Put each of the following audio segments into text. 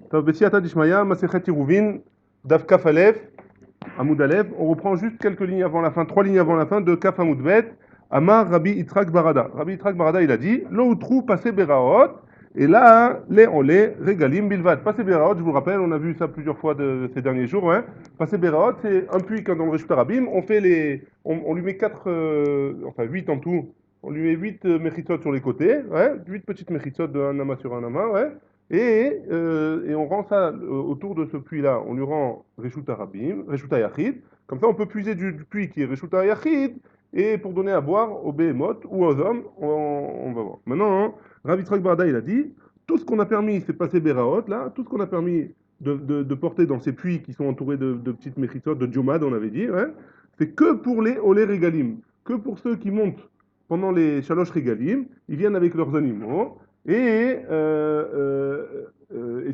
Tov Bessiata Dishmaya, Masechet Iruvin, Daf Kaf Aleph, Amoud Aleph. On reprend juste quelques lignes avant la fin, 3 lignes avant la fin de Kaf Amoud Bet. Amar Rabbi Yitzhak Barada. Rabbi Yitzhak Barada, il a dit Lo Utrou Passé Beraot. Et là, les olé Regalim Bilvad. Passé Beraot, je vous le rappelle, on a vu ça plusieurs fois ces derniers jours. Hein. Passé Beraot, c'est un puits comme dans le Reshut Arabim. On lui met 8 en tout. On lui met 8 méchitsot sur les côtés, ouais, 8 petites méchitsot de un amas sur un amas, ouais. Et on rend ça autour de ce puits-là, on lui rend Reshut Arabim, Reshut Yachid. Comme ça, on peut puiser du puits qui est Reshut Yachid, et pour donner à boire aux behemoths ou aux hommes, on va voir. Maintenant, hein, Rav Yitzhak Barda, il a dit, tout ce qu'on a permis, c'est passer Beraot, là, tout ce qu'on a permis de porter dans ces puits qui sont entourés de petites méchitsot, de diomades, on avait dit, ouais, c'est que pour les olé régalim, que pour ceux qui montent pendant les Shalosh Regalim, ils viennent avec leurs animaux et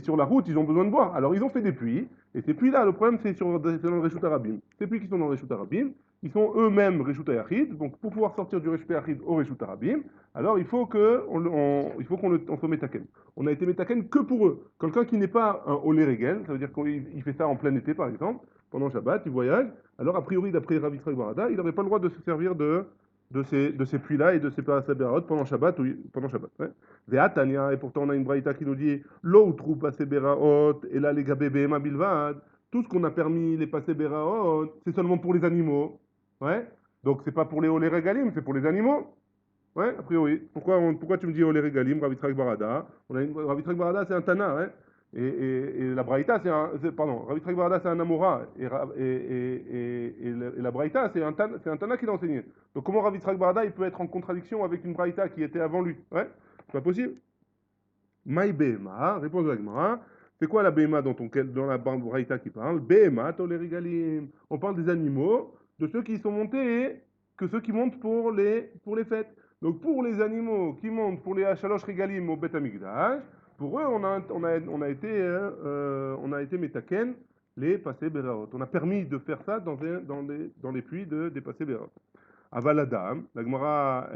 sur la route, ils ont besoin de boire. Alors ils ont fait des puits, et ces puits-là, le problème c'est dans le Reshut Arabim. Ces puits qui sont dans le Reshut Arabim, ils sont eux-mêmes Reshut Yachid, donc pour pouvoir sortir du Reshut Yachid au Reshut Arabim, alors il faut qu'on se metaken. On a été metaken que pour eux. Quelqu'un qui n'est pas un Olé Regel, ça veut dire qu'il fait ça en plein été par exemple, pendant Shabbat, il voyage, alors a priori d'après Rav Yitzhak Barada, il n'aurait pas le droit de se servir de ces puits-là et de ces Parasabérot pendant Shabbat. Pendant Shabbat, ouais. Et pourtant on a une braïta qui nous dit Lo utru Paseberaot, et là les gabé Behema Bilvad. Tout ce qu'on a permis, les Paseberaot, c'est seulement pour les animaux. Ouais. Donc c'est pas pour les Olé Regalim, c'est pour les animaux. Ouais, a priori. Pourquoi tu me dis Olé Regalim, Rav Yitzhak Barada? Rav Yitzhak Barada, c'est un Tana, ouais. Et la Braïta, pardon, Rav Yitzhak Barada, c'est un Amora, et la Braïta, c'est un Tana qui l'a enseigné. Donc comment Rav Yitzhak Barada, il peut être en contradiction avec une Braïta qui était avant lui? Ouais, c'est pas possible. Maï Behema, réponse de la Gemara. C'est quoi la Behema dans la Braïta qui parle? Behema, Olé Regalim. On parle des animaux, de ceux qui sont montés, que ceux qui montent pour les fêtes. Donc pour les animaux qui montent pour les Hachalosh Regalim au Bet Amikdash, pour eux, on a été metaken les passés Beraot. On a permis de faire ça dans les puits des passés Beraot. Avaladam, la Gemara,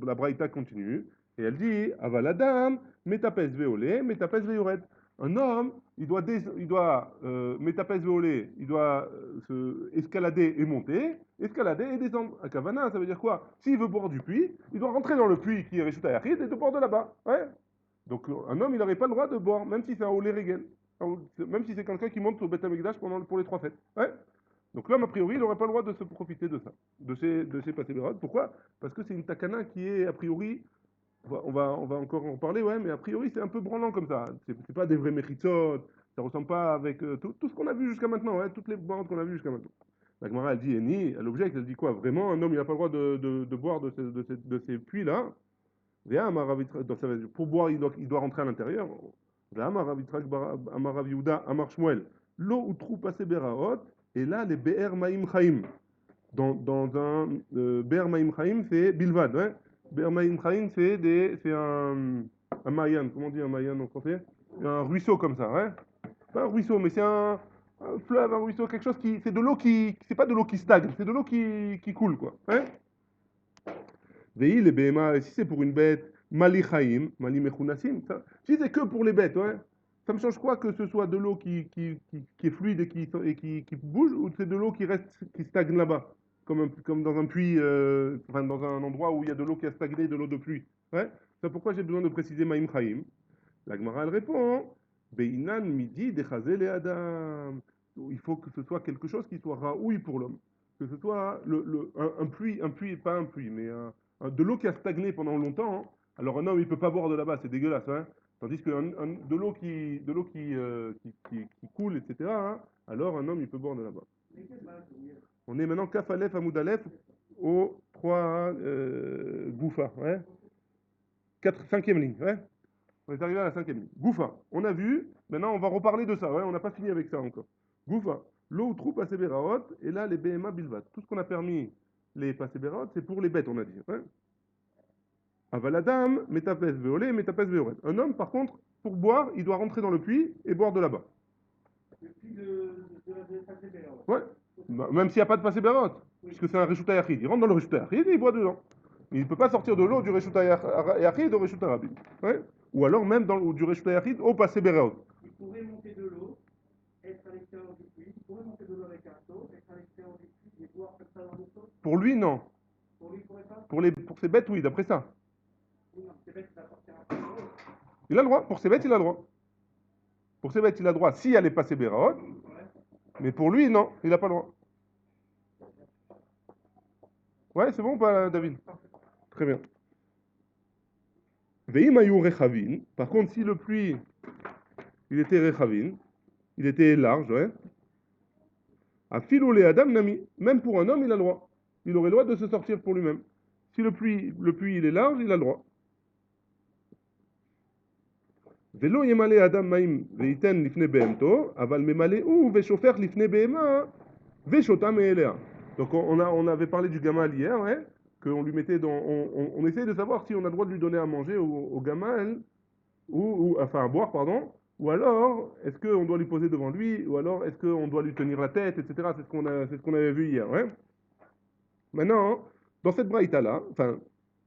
la Braïta continue, et elle dit Avaladam, metapes veolé, metapes veoret. Un homme, il doit metapes veolé, il doit escalader et monter, escalader et descendre. À Kavana, ça veut dire quoi? S'il veut boire du puits, il doit rentrer dans le puits qui est Reshut Yachid et de boire de là-bas. Ouais. Donc un homme, il n'aurait pas le droit de boire, même si c'est un olé régel, même si c'est quelqu'un qui monte au Beth Amikdash pour les 3 fêtes. Ouais. Donc l'homme, a priori, il n'aurait pas le droit de se profiter de ça, de ces pasébérades. Pourquoi? Parce que c'est une takana qui est, a priori, on va encore en parler, ouais, mais a priori, c'est un peu branlant comme ça. C'est pas des vrais méchitsot, ça ressemble pas avec tout ce qu'on a vu jusqu'à maintenant, ouais, toutes les bandes qu'on a vues jusqu'à maintenant. La Gemara, elle dit, Eni, elle objecte, elle dit quoi? Vraiment, un homme, il n'a pas le droit de boire de ces puits-là. Donc ça veut dire, pour boire, il doit rentrer à l'intérieur. Amar Rav Yehuda, Amar Shmuel, Lo utru pasé beraot, et là, les Be'er Maim Chaim. Dans un Be'er Maim Chaim, c'est Bilvad. Ouais. Be'er Maim Chaim, c'est un Mayan. Comment on dit un Mayan en français? Un ruisseau comme ça. Ouais. Pas un ruisseau, mais c'est un fleuve, un ruisseau, quelque chose qui. C'est de l'eau qui. C'est pas de l'eau qui stagne, c'est de l'eau qui coule, quoi. Ouais. Veille, les BMA, si c'est pour une bête, Mali Chaim, Mali Mechunassim, si c'est que pour les bêtes, ouais. Ça me change quoi que ce soit de l'eau qui est fluide et qui bouge, ou c'est de l'eau qui reste, qui stagne là-bas, comme dans un puits, enfin dans un endroit où il y a de l'eau qui a stagné, de l'eau de pluie. Ouais. C'est pourquoi j'ai besoin de préciser Maïm Chaim. La Gemara, elle répond, Beinan midi dechazel et Adam. Il faut que ce soit quelque chose qui soit raoui pour l'homme. Que ce soit un puits, pas un puits, mais de l'eau qui a stagné pendant longtemps. Hein. Alors un homme, il peut pas boire de là-bas, c'est dégueulasse. Hein. Tandis que de l'eau qui coule, etc., hein, alors un homme, il peut boire de là-bas. On est maintenant Kaf Aleph Amoud Aleph au 3 Goufa. Ouais. 5e ligne. Ouais. On est arrivé à la 5e ligne. Goufa. On a vu, maintenant on va reparler de ça. Ouais. On n'a pas fini avec ça encore. Goufa. L'eau ou troupe à Seberaot, et là les BMA Bilvat. Tout ce qu'on a permis les Paseberaot, c'est pour les bêtes, on a dit. Ouais. Avaladam, Metapes Veolé, Metapes Veoret. Un homme, par contre, pour boire, il doit rentrer dans le puits et boire de là-bas. Le puits de Paseberaot. Ouais. Bah, même s'il n'y a pas de Paseberaot, puisque c'est un Reshut Yachid. Il rentre dans le Reshut Yachid et il boit dedans. Il ne peut pas sortir de l'eau du Reshut Yachid au Reshut Arabim. Ouais. Ou alors même du Reshut Yachid au Paseberaot. Pour lui, non. Pour ses bêtes, oui, d'après ça. Il a le droit. Pour ses bêtes, il a le droit. Pour ses bêtes, il a le droit si elle est passée Béraot. Mais pour lui, non, il n'a pas le droit. Ouais, c'est bon ou pas, David? Très bien. Veim ayu rechavin. Par contre, si le puits, il était rechavin, il était large, ouais. A filou les adam nami. Même pour un homme, il a le droit. Il aurait le droit de se sortir pour lui-même. Si le puits, il est large, il a le droit. Velo yemale adam maim veiten lifne behemto, aval memale ou veshofer lifne behema, veshota meelea. Donc on avait parlé du gamal hier, ouais, qu'on lui mettait dans, on essayait de savoir si on a le droit de lui donner à manger au gamal enfin à boire, pardon, ou alors est-ce qu'on doit lui poser devant lui, ou alors est-ce qu'on doit lui tenir la tête, etc. C'est ce qu'on avait vu hier, ouais. Maintenant, dans cette braïta là, enfin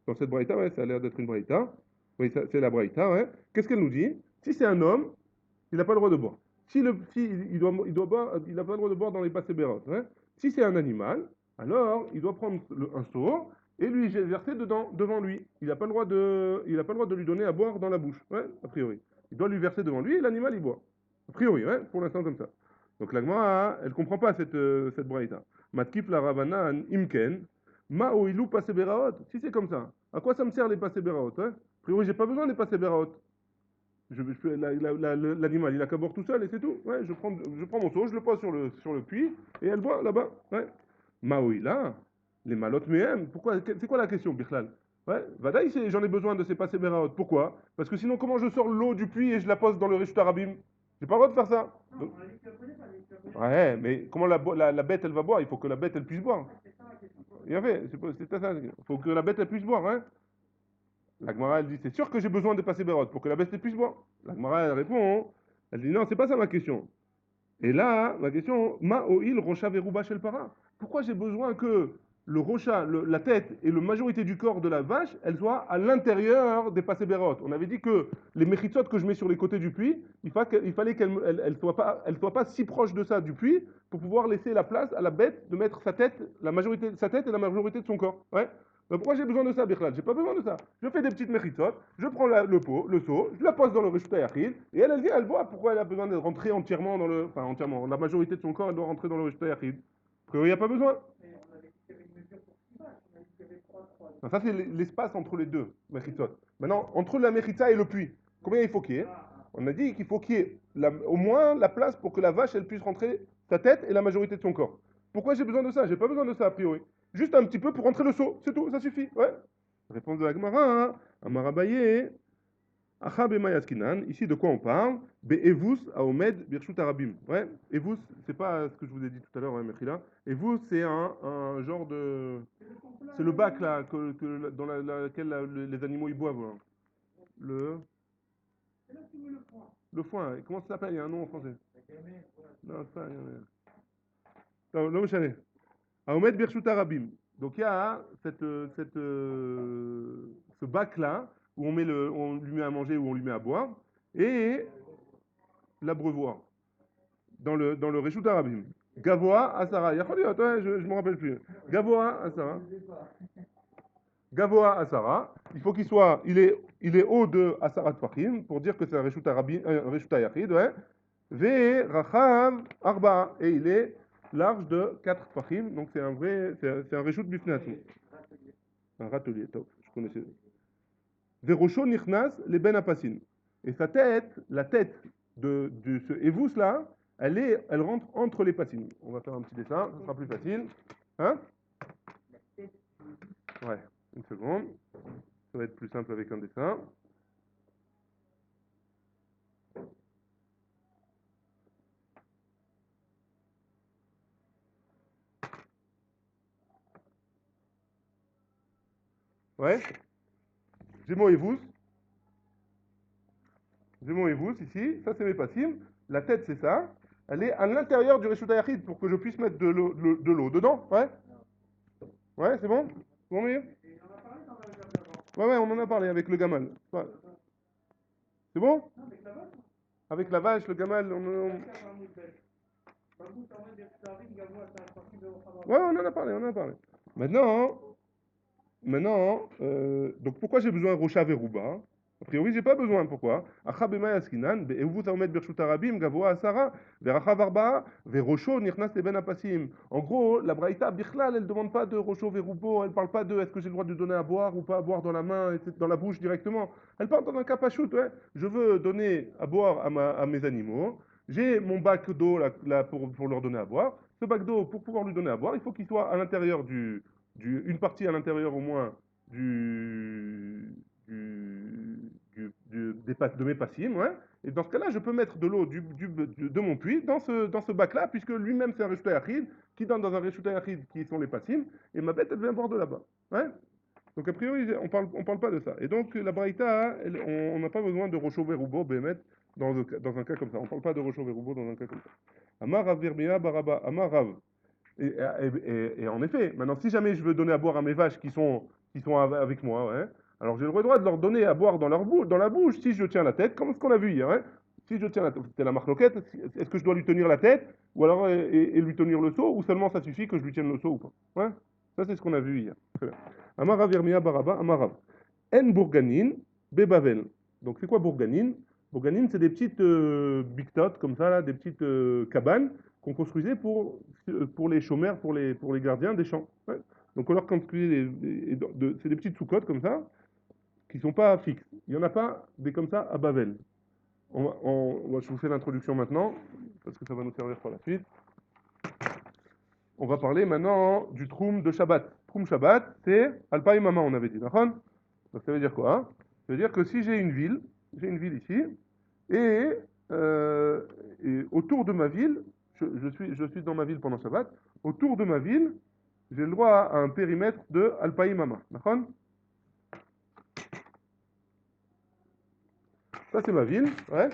dans cette braïta, ouais, ça a l'air d'être une braïta. Oui, c'est la braïta, ouais. Qu'est-ce qu'elle nous dit? Si c'est un homme, il n'a pas le droit de boire. Si il doit boire, il n'a pas le droit de boire dans les passés bérotes. Hein. Si c'est un animal, alors il doit prendre un seau et lui verser dedans, devant lui. Il n'a pas le droit de lui donner à boire dans la bouche, ouais, a priori. Il doit lui verser devant lui et l'animal il boit. A priori, ouais, pour l'instant comme ça. Donc la Gemara, elle comprend pas cette braïta. Matkif la Ravanan imken, ma oilu passé béraot. Si c'est comme ça, à quoi ça me sert les passés béraot? Hein? A priori, j'ai pas besoin des passés béraot. L'animal, il a qu'à boire tout seul et c'est tout. Ouais, je prends mon seau, je le pose sur le puits et elle boit là-bas. Ouais. Maoui, là, les malotes méhem. Pourquoi? C'est quoi la question, Birklal? Ouais, Vadaï, j'en ai besoin de ces passés béraot. Pourquoi? Parce que sinon, comment je sors l'eau du puits et je la pose dans le Rishut Arabim? J'ai pas le droit de faire ça. Donc- ouais, mais comment la bête, elle va boire? Il faut que la bête, elle puisse boire. Il a fait, c'est ça. Il faut que la bête, elle puisse boire, hein. La Gemara, elle dit, c'est sûr que j'ai besoin de passer Bérot pour que la bête puisse boire. La Gemara, elle répond, hein. Elle dit, non, c'est pas ça ma question. Et là, ma question, ma oil rocha veruba shel para. Pourquoi j'ai besoin que le rocha, la tête et la majorité du corps de la vache, elles soient à l'intérieur des passés Bérot? On avait dit que les méchitsot que je mets sur les côtés du puits, il fallait qu'elles soient pas si proches de ça du puits pour pouvoir laisser la place à la bête de mettre sa tête, sa tête et la majorité de son corps. Ouais. Mais pourquoi j'ai besoin de ça, Birklal? J'ai pas besoin de ça. Je fais des petites méchitsot, je prends le pot, le seau, je la pose dans le Rishut Yachid, et elle vient, elle boit. Pourquoi elle a besoin de rentrer entièrement dans le. Enfin, entièrement. La majorité de son corps, elle doit rentrer dans le Rishut Yachid. Parce qu'il n'y a pas besoin. Non, ça, c'est l'espace entre les deux, méchitsot. Maintenant, entre la méchitza et le puits, combien il faut qu'il y ait? On a dit qu'il faut qu'il y ait au moins la place pour que la vache, elle puisse rentrer sa tête et la majorité de son corps. Pourquoi j'ai besoin de ça? J'ai pas besoin de ça, a priori. Juste un petit peu pour rentrer le seau, c'est tout, ça suffit. Ouais. Réponse de la Gemara, hein. Amarabaye, Acha Bemayaskinan, ici de quoi on parle? Be'evus Aomed Birshut Arabim. Ouais, Evus, c'est pas ce que je vous ai dit tout à l'heure, ouais, Mechila. Evus, c'est un genre de. C'est le bac là, dans lequel les animaux ils boivent. Hein. Le. Le foin, comment ça s'appelle? Il y a un nom en français. Non, c'est pas. Non, non, je Aomed Birshut Arabim. Donc il y a ce bac-là où on lui met à manger ou on lui met à boire et l'abreuvoir dans le Reshut Arabim. Gavoa Asara. Il y a ouais, je ne me rappelle plus. Gavoa Asara. Gavoa Asara. Il faut il est haut de Asara Tfachim pour dire que c'est un Reshut Arabim, un Reshut Yachid, ouais. Ve Rachav Arba. Et il est large de 4 Tfachim. Donc c'est un Reshut Bifneatou. Un râtelier, top, je connaissais. Verosho Nichnas les Ben Apassin. Et sa tête, la tête de ce Evus là, elle rentre entre les patines. On va faire un petit dessin, ça sera plus facile. Hein? Ouais, une seconde. Ça va être plus simple avec un dessin. Ouais. J'ai mon Evus. J'ai mon Evus ici. Ça, c'est mes patines. La tête, c'est ça. Elle est à l'intérieur du Reshut Yachid pour que je puisse mettre de l'eau dedans. Ouais. Ouais, c'est bon? Bon, mieux? Ouais, on en a parlé avec le gamal. Ouais. C'est bon? Avec la vache, le gamal, Ouais, on en a parlé. Maintenant, donc pourquoi j'ai besoin de Rocha Veruba? A priori, j'ai pas besoin. Pourquoi? Acha bema yaskinan, be'evu taomed bershut harabim, gavoa asara, verachav arba'a, verosho nirnas leben apasim. En gros, la Braïta, Bichlal, elle demande pas de Rocho Verubo, elle parle pas de est-ce que j'ai le droit de donner à boire ou pas à boire dans la main, dans la bouche directement. Elle parle dans un cas pachout, ouais. Je veux donner à boire à mes animaux. J'ai mon bac d'eau là, pour leur donner à boire. Ce bac d'eau, pour pouvoir lui donner à boire, il faut qu'il soit à l'intérieur une partie à l'intérieur au moins du, de mes passines, ouais. Et dans ce cas-là, je peux mettre de l'eau de mon puits dans ce bac-là, puisque lui-même c'est un Reshut Yachid, qui donne dans un Reshut Yachid qui sont les passines, et ma bête, elle vient boire de là-bas. Ouais. Donc a priori, on parle pas de ça. Et donc la Braïta, on n'a pas besoin de Rocho Verubo, Bémet, dans un cas comme ça. On parle pas de Rocho Verubo dans un cas comme ça. Amar Rav Virmia Baraba, Amar Rav. Et en effet, maintenant, si jamais je veux donner à boire à mes vaches qui sont avec moi, ouais, alors j'ai le droit de leur donner à boire dans la bouche si je tiens la tête, comme ce qu'on a vu hier. Ouais. Si je tiens la tête, c'était la marloquette, est-ce que je dois lui tenir la tête, ou alors et lui tenir le seau, ou seulement ça suffit que je lui tienne le seau ou pas. Ouais. Ça, c'est ce qu'on a vu hier. Très bien. Amarav Yermia Baraba, Amarav. En Bourganine, Bebavel. Donc c'est quoi Bourganine? Bourganine, c'est des petites bictotes comme ça, là, des petites cabanes qu'on construisait pour les chômeurs, pour les gardiens des champs. Ouais. Donc on leur construisait c'est des petites sous-cotes comme ça, qui ne sont pas fixes. Il n'y en a pas des comme ça à Bavel. Je vous fais l'introduction maintenant, parce que ça va nous servir pour la suite. On va parler maintenant du Troum de Shabbat. Troum Shabbat, c'est Alpaï Mama, on avait dit, d'accord? Donc ça veut dire quoi? Hein. Ça veut dire que si j'ai une ville ici, et, et autour de ma ville, je suis dans ma ville pendant Shabbat, autour de ma ville, j'ai le droit à un périmètre de Alpaï Mama. D'accord? Ça c'est ma ville, ouais.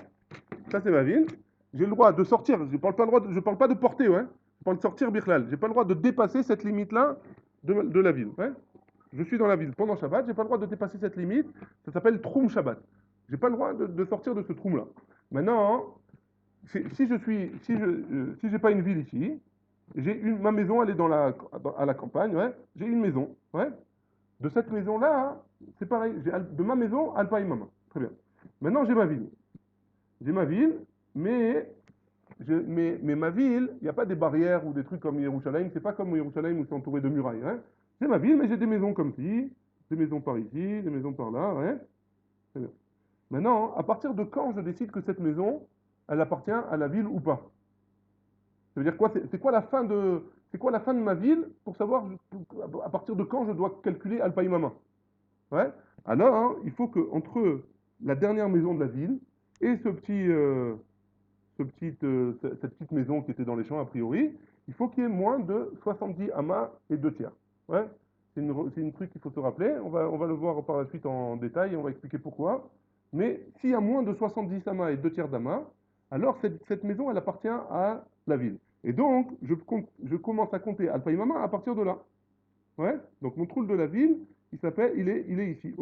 Ça c'est ma ville. J'ai le droit de sortir, je parle pas de porter, ouais. Je parle de sortir Birlal. J'ai pas le droit de dépasser cette limite-là de la ville, ouais. Je suis dans la ville pendant Shabbat, j'ai pas le droit de dépasser cette limite. Ça s'appelle Troum Shabbat. J'ai pas le droit de sortir de ce Troum-là. Maintenant, si j'ai pas une ville ici, ma maison, elle est à la campagne, ouais. J'ai une maison, ouais. De cette maison-là, hein, c'est pareil. De ma maison, Alpaï Mama. Très bien. Maintenant, j'ai ma ville. J'ai ma ville, mais ma ville, il n'y a pas des barrières ou des trucs comme Yerushalayim. C'est pas comme Yerushalayim où c'est entouré de murailles. Hein. J'ai ma ville, mais j'ai des maisons comme ci, des maisons par ici, des maisons par là. Hein. Très bien. Maintenant, à partir de quand je décide que cette maison, elle appartient à la ville ou pas? Ça veut dire quoi? C'est quoi la fin de ma ville pour savoir à partir de quand je dois calculer Alpaïmama? Ouais. Alors, hein, il faut que entre la dernière maison de la ville et cette petite maison qui était dans les champs a priori, il faut qu'il y ait moins de 70 amas et 2 tiers. Ouais. C'est une truc qu'il faut se rappeler. On va le voir par la suite en détail et on va expliquer pourquoi. Mais s'il y a moins de 70 amas et 2 tiers d'amas, alors cette maison, elle appartient à la ville. Et donc, je commence à compter Alpaïmama à partir de là. Ouais. Donc mon trou de la ville, il est ici.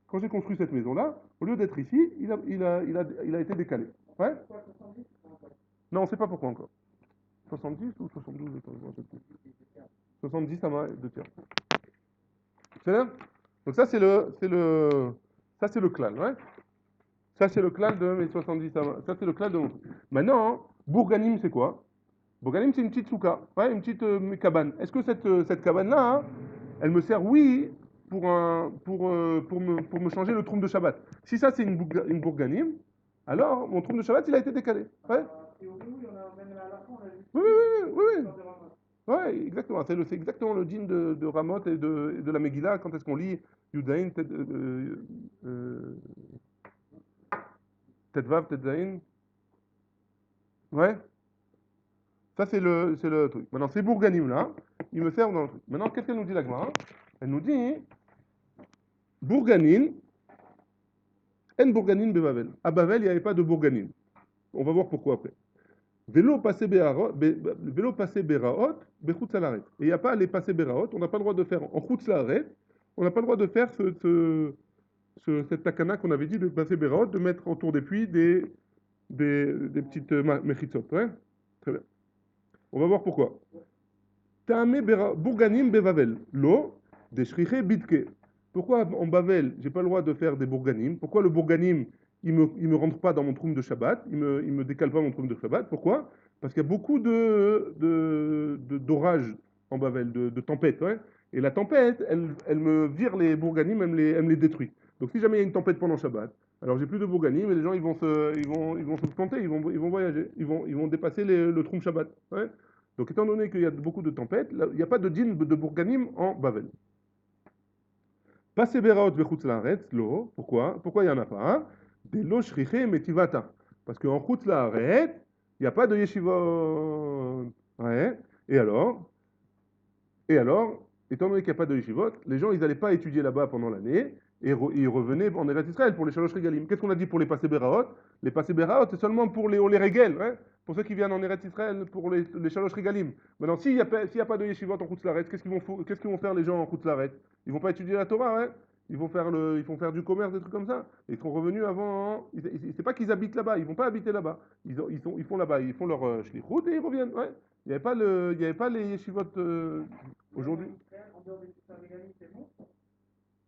Quand j'ai construit cette maison-là, au lieu d'être ici, il a été décalé. Ouais. Non, on ne sait pas pourquoi encore. 70 ou 72, attends, je sais plus. 70 à ma 2 tiers. C'est là. Donc ça c'est le clan, ouais. Ça c'est le clan de mes 70 à ma. Ça c'est le clan de mon. Maintenant, Bourganim c'est quoi? Bourganim c'est une petite souka, ouais, une petite cabane. Est-ce que cette cabane-là, hein, elle me sert, oui, pour me changer le trône de Shabbat. Si ça c'est une Bourganim, alors mon trône de Shabbat il a été décalé. Ouais. Oui, oui, oui, oui. Ouais, exactement. C'est exactement le dîme de Ramoth et de la Megillah. Quand est-ce qu'on lit Yudain, Tetvav, Tetzain? Ouais. Ça, c'est le truc. Maintenant, ces bourganim là, ils me servent dans le truc. Maintenant, qu'est-ce qu'elle nous dit la Gemara? Elle nous dit Bourganin, en Bourganin Bebavel. À Bavel, il n'y avait pas de Bourganin. On va voir pourquoi après. Vélo passé Beraot, Bechutz Salaret. Et il n'y a pas les passé Beraot, on n'a pas le droit de faire en Chutz Salaret, on n'a pas le droit de faire cette takana qu'on avait dit de passer Beraot, de mettre autour des puits des petites mechitzot. Ouais. Très bien. On va voir pourquoi. Tamé bourganim bevavel. Lo, des shriché bitke. Pourquoi en Bavel, j'ai pas le droit de faire des bourganim? Pourquoi le bourganim, il me rentre pas dans mon troum de Shabbat? Il me décale pas mon troum de Shabbat? Pourquoi? Parce qu'il y a beaucoup d'orages en Bavel, de tempêtes, ouais. Et la tempête, elle me vire les bourganim, elle me les détruit. Donc si jamais il y a une tempête pendant Shabbat, alors j'ai plus de bourganim et les gens ils vont se planter, ils vont voyager, ils vont dépasser le troum Shabbat, ouais. Donc, étant donné qu'il y a beaucoup de tempêtes, il n'y a pas de dîne de bourganim en Bavel. Passer Beraot vechutz laaretz, lo. Pourquoi? Pourquoi il n'y en a pas? Des lo shriche metivata. Parce qu'en chutz laaretz, il n'y a pas de yeshivot. Ouais. Et alors? Et alors, étant donné qu'il n'y a pas de yeshivot, les gens, ils n'allaient pas étudier là-bas pendant l'année et ils revenaient en Eretz Israël pour les Shalosh Regalim. Qu'est-ce qu'on a dit pour les Passé Beraot? Les Passé Beraot, c'est seulement pour les Regel, hein, pour ceux qui viennent en Eretz Israël pour les Shalosh Regalim. Maintenant, s'il y a pas de yeshivot en Chutz Laaretz, qu'est-ce qu'ils vont faire les gens en Chutz Laaretz? Ils vont pas étudier la Torah, hein? Ils vont faire du commerce, des trucs comme ça. Ils sont revenus avant. C'est pas qu'ils habitent là-bas, ils vont pas habiter là-bas. Ils font là-bas, ils font leur shlichut et ils reviennent. Ouais. Il y avait pas les yeshivot aujourd'hui.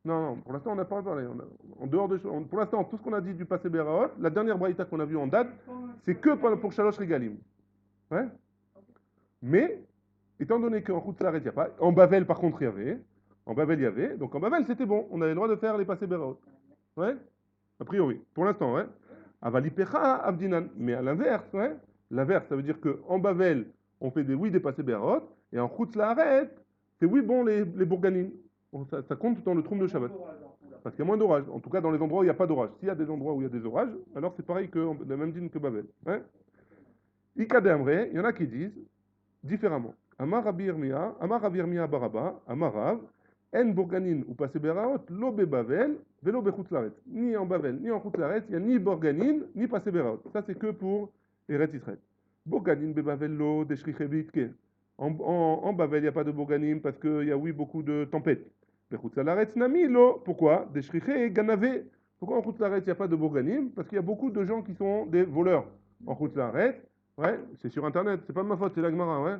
Non, non, pour l'instant, on n'a pas parlé. En dehors de, pour l'instant, tout ce qu'on a dit du passé Béraot, la dernière braïta qu'on a vue en date, c'est que pour Shalosh Regalim. Ouais. Mais, étant donné qu'en route s'arrête, il n'y a pas. En Bavel, par contre, il y avait. En Bavel, il y avait. Donc en Bavel, c'était bon. On avait le droit de faire les passés Béraot. Ouais. A priori. Pour l'instant, ouais. Avalipecha, Abdinan. Mais à l'inverse, ouais. L'inverse, ça veut dire qu'en Bavel, on fait des passés Béraot. Et en route s'arrête, c'est oui, bon, les Bourganines. Ça compte dans le trône de Shabbat. Parce qu'il y a moins d'orage. En tout cas, dans les endroits où il n'y a pas d'orage. S'il y a des endroits où il y a des orages, alors c'est pareil que la même dîne que Babel. Hein. Ikademre, il y en a qui disent différemment. Amar Rabbi Yirmiyah Baraba, Amar Rav, En Bourganin ou Passé Beraot, lo be Bavel, velo be Chutzlaret. Ni en Bavel, ni en Chutzlaret, il n'y a ni Bourganin, ni Passé Beraot. Ça, c'est que pour Eretz Israël. Bourganin be Bavel lo, Deshriche Bitke. En Bavel, il n'y a pas de Bourganim parce qu'il y a, oui, beaucoup de tempêtes. Nami, lo. Pourquoi? Des shriché ganave. Pourquoi en route il n'y a pas de bourganim? Parce qu'il y a beaucoup de gens qui sont des voleurs. En route ouais, c'est sur internet, c'est pas ma faute, c'est la Gemara, ouais.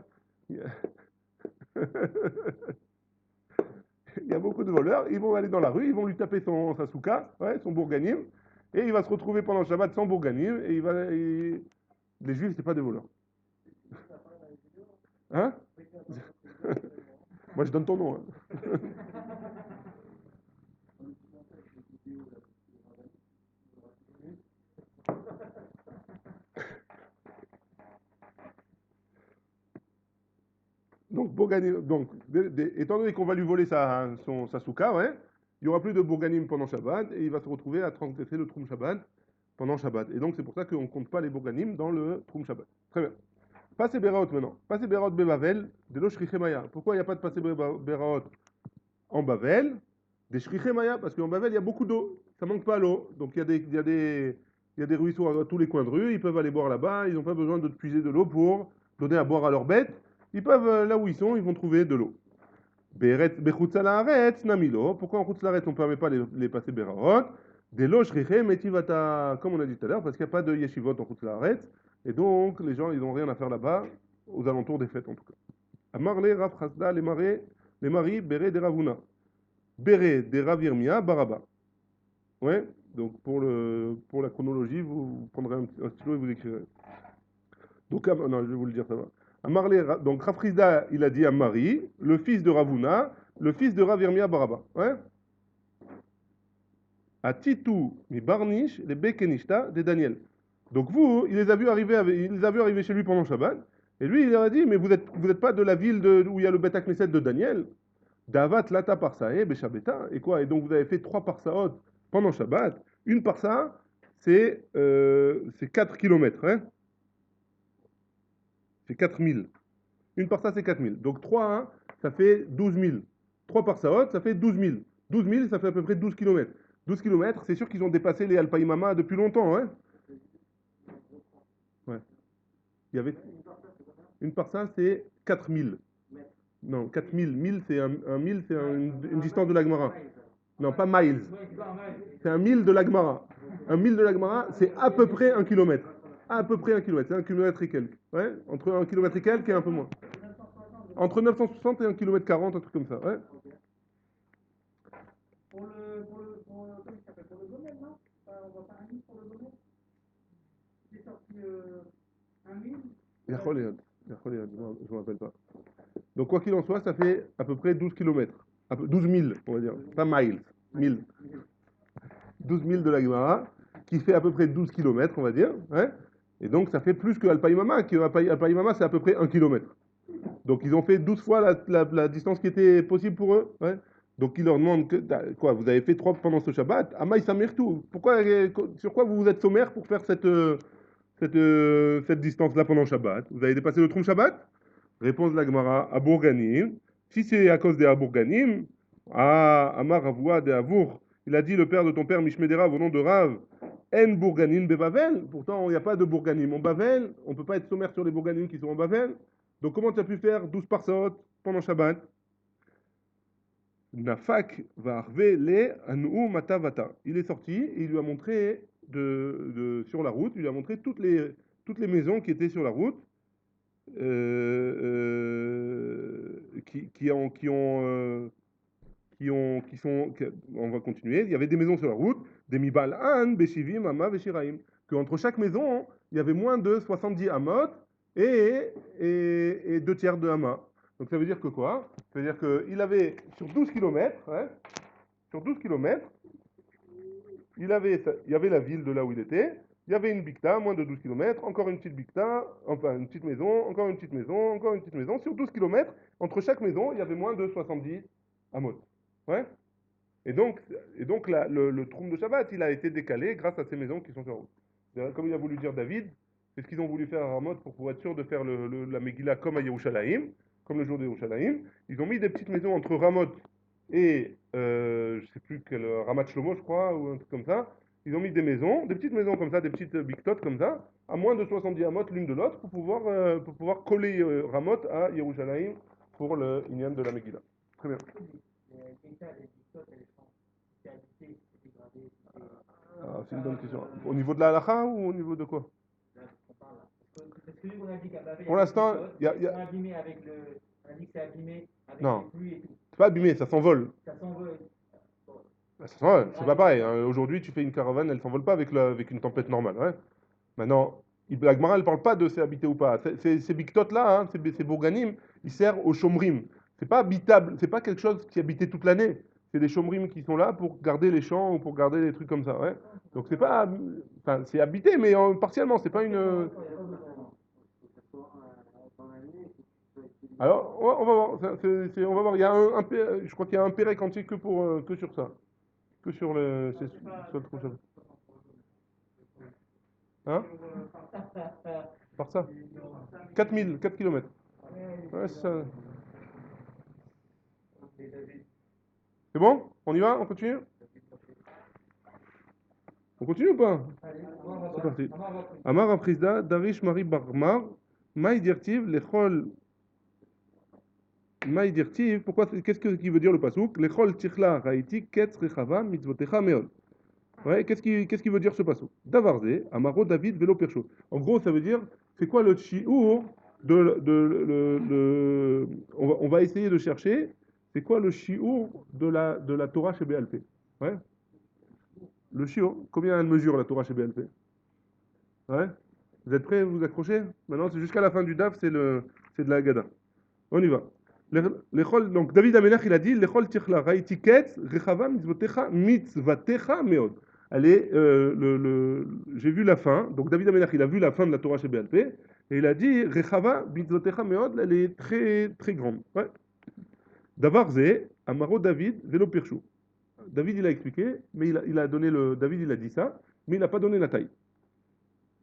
Il y a beaucoup de voleurs, ils vont aller dans la rue, ils vont lui taper sa souka, ouais, son bourganim, et il va se retrouver pendant le Shabbat sans bourganim, les juifs, c'est pas des voleurs. Hein? Moi, je donne ton nom. Hein. Donc, étant donné qu'on va lui voler sa souka, ouais, il n'y aura plus de bourganim pendant Shabbat et il va se retrouver à transgresser le Troum Shabbat pendant Shabbat. Et donc, c'est pour ça qu'on ne compte pas les bourganim dans le Troum Shabbat. Très bien. Passez Beraot maintenant. Passez Beraot Bebavel, de lo Shrichemaya. Pourquoi il n'y a pas de passé Beraot en Bavel? Des Shrichemaya, parce qu'en Bavel, il y a beaucoup d'eau. Ça manque pas l'eau. Donc, il y a des ruisseaux à tous les coins de rue. Ils peuvent aller boire là-bas. Ils n'ont pas besoin de puiser de l'eau pour donner à boire à leurs bêtes. Ils peuvent, là où ils sont, ils vont trouver de l'eau. Namilo. Pourquoi en Chutzlaret on ne permet pas les passer Beraot? Des loges metivata, comme on a dit tout à l'heure, parce qu'il n'y a pas de yeshivot en Chutzlaret. Et donc, les gens, ils n'ont rien à faire là-bas, aux alentours des fêtes en tout cas. Amarle, Rav Chasda, les maris, Béré de Ravuna. Béré de Ravirmia, Baraba. Ouais, donc pour la chronologie, vous prendrez un stylo et vous écrirez. Donc, non, je vais vous le dire, ça va. Donc Rafrizda, il a dit à Marie, le fils de Ravuna, le fils de Ravirmia Baraba. Ouais. À Titou, mi Barnish, les Bekenishta de Daniel. Donc vous, il les a vus arriver chez lui pendant Shabbat, et lui, il leur a dit, mais vous êtes pas de la ville où il y a le Bet Knesset de Daniel. Davat lata parsae, beshabeta, et quoi? Et donc vous avez fait 3 parsaot pendant Shabbat. Une parsa, c'est 4 kilomètres, hein? C'est 4000. Une parsa, c'est 4000. Donc 3, hein, ça fait 12 000. 3 parsaot, ça fait 12 000. 12 000, ça fait à peu près 12 km. 12 km, c'est sûr qu'ils ont dépassé les Alpaïmama depuis longtemps. Hein. Ouais. Il y avait une parsa, c'est 4000. Non, 4000. 1000, c'est un 1000, c'est une distance de l'Agmara. Non, pas miles. C'est un 1000 de l'Agmara. Un 1000 de l'Agmara, c'est à peu près 1 kilomètre. À peu près 1 kilomètre. C'est 1 kilomètre et quelques. Ouais, entre 1 kilomètre et quelques et un peu moins. Entre 960 et 1 km 40, un truc comme ça, ouais. Comment il s'appelle, pour le domaine, non? On va faire un livre pour le domaine. C'est sorti un mille. Yachol Yad. Yachol Yad, je me rappelle pas. Donc quoi qu'il en soit, ça fait à peu près 12 km. 12 000, on va dire. Pas miles, 1000. 12 000 de la Gemara, qui fait à peu près 12 km, on va dire. Ouais. Et donc ça fait plus que Alpaïmama, qui Alpaïmama c'est à peu près 1 km. Donc ils ont fait 12 fois la distance qui était possible pour eux. Ouais. Donc ils leur demandent quoi, vous avez fait 3 pendant ce Shabbat. Amaï Samir tout. Pourquoi, sur quoi vous vous êtes sommaire pour faire cette distance-là pendant Shabbat? Vous avez dépassé le Troum Shabbat? Réponse de la Gemara, Abourganim. Si c'est à cause des Abourganim, Amar Avoua de Avour, il a dit le père de ton père Mishmedera au nom de Rav, En Bourganim Bebavel. Pourtant, il n'y a pas de Bourganim en Bavel. On ne peut pas être sommaire sur les Bourganim qui sont en Bavel. Donc, comment tu as pu faire 12 parsot pendant Shabbat? Nafak va arve le anu matavata. Il est sorti et il lui a montré sur la route, il lui a montré toutes les maisons qui étaient sur la route on va continuer. Il y avait des maisons sur la route, des Mibal'an, Beshivim, Amma, Beshiraim. Qu'entre chaque maison, il y avait moins de 70 Hamot et 2 tiers de Amma. Donc ça veut dire que quoi? Ça veut dire qu'il avait sur 12 km, hein, sur 12 km, il y avait la ville de là où il était, il y avait une bicta, moins de 12 km, encore une petite bicta, enfin une petite maison, encore une petite maison, encore une petite maison. Sur 12 km, entre chaque maison, il y avait moins de 70 amot. Ouais. Et donc, le troum de Shabbat, il a été décalé grâce à ces maisons qui sont sur la route. Comme il a voulu dire David, c'est ce qu'ils ont voulu faire à Ramot pour être sûr de faire la Megillah comme à Yerushalayim, comme le jour de Yerushalayim. Ils ont mis des petites maisons entre Ramot et je sais plus quel Ramat Shlomo, je crois, ou un truc comme ça. Ils ont mis des maisons, des petites maisons comme ça, des petites bictotes comme ça, à moins de 70 amot l'une de l'autre pour pouvoir coller Ramot à Yerushalayim pour le Inyan de la Megillah. Très bien. Ah, c'est une bonne question. Au niveau de la halakha ou au niveau de quoi? Parce que on a dit qu'à Babel, pour l'instant, il y a. abîmé avec le. On a dit que c'est abîmé avec Non, les pluies et tout. c'est pas abîmé, ça s'envole. Ça s'envole. Bah, ça s'envole, c'est pas pareil. Hein. Aujourd'hui, tu fais une caravane, elle s'envole pas avec une tempête normale. Ouais. Maintenant, la Gemara, elle parle pas de c'est habité ou pas. Ces bictotes là, hein, ces bourganim, ils servent aux chomrim. C'est pas habitable, c'est pas quelque chose qui est habité toute l'année. C'est des chomrim qui sont là pour garder les champs ou pour garder des trucs comme ça. Ouais. Donc c'est pas, enfin, c'est habité, mais partiellement. C'est pas une. Alors, on va voir. On va voir. Il y a je crois qu'il y a un pérec entier que sur ça, que sur sur le trou Shabbat. Hein? Par ça? 4000, 4 km. Ouais, c'est ça. C'est bon? On y va? On continue? On continue ou pas? C'est parti. Amar Aprisda, Darish Marie Barmar, Maï Dirtiv, Lechol. Maï Dirtiv, pourquoi, qu'est-ce qui veut dire le pasouk? Lechol Tichla, Raïti, Ketz, Rechava, Mitzvotecha, Meod. Ouais, qu'est-ce qui veut dire ce pasouk? Davarze, Amaro David, Velo Percho. En gros, ça veut dire, c'est quoi le shiur on va essayer de chercher, c'est quoi le shiur de la Torah chez BLP? Ouais. Le shiur, combien elle mesure la Torah chez BLP? Ouais. Vous êtes prêts? Vous vous accrochez? Maintenant, c'est jusqu'à la fin du DAF, c'est de la Haggadah. On y va. Donc David Amelach, il a dit Lechol tichla raïti ketz rechava mitzvatecha meod. Allez, j'ai vu la fin. Donc David Amelach, il a vu la fin de la Torah chez BLP et il a dit rechava mitzvatecha meod, elle est très très grande. Ouais. Davar ze amaro David velo pirshu. David il a expliqué, mais David il a dit ça, mais il n'a pas donné la taille.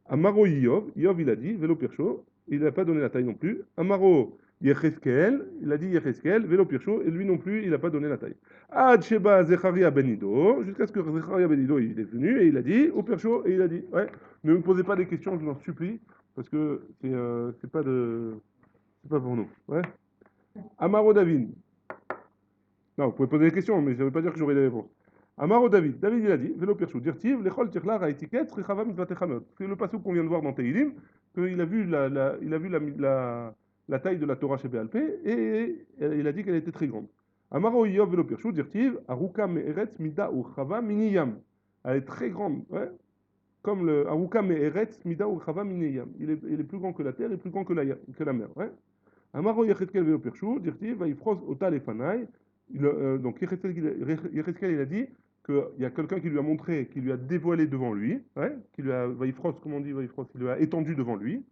Amaro Yov il a dit velo pirshu, il n'a pas donné la taille non plus. Amaro Yecheskel, il a dit Yecheskel, Vélo Pircho, et lui non plus, il n'a pas donné la taille. Ad Sheba Zecharia Benido, jusqu'à ce que Zecharia Benido il est venu et il a dit, au Pircho, et il a dit, ouais, ne me posez pas des questions, je vous en supplie, parce que c'est pas pour nous. Ouais. Amaro David. Non, vous pouvez poser des questions, mais ça ne veut pas dire que j'aurai des réponses. Amaro David, il a dit, Vélo Pircho, Dirtiv, Lechol Tirla Raetiket, Rechava Mitzvatechamot. C'est le passage qu'on vient de voir dans Teilim, qu'il a vu la taille de la Torah chez Béalpé, et il a dit qu'elle était très grande. Amaro Yov Velo Pirshu, dirtiv, Aruka Me'eretz Mida Uchava Miniyam. Elle est très grande, ouais. Comme le Aruka Me'eretz Mida Uchava Miniyam. Il est plus grand que la terre et plus grand que la mer, ouais. Amaro Yecheskel Velo Pirshu, dirtiv, Vaifros Ota Lefanai. Donc Yecheskel, il a dit qu'il y a quelqu'un qui lui a montré, qui lui a dévoilé devant lui, ouais, qui lui a, Vaifros, comment on dit Vaifros, il lui a étendu devant lui.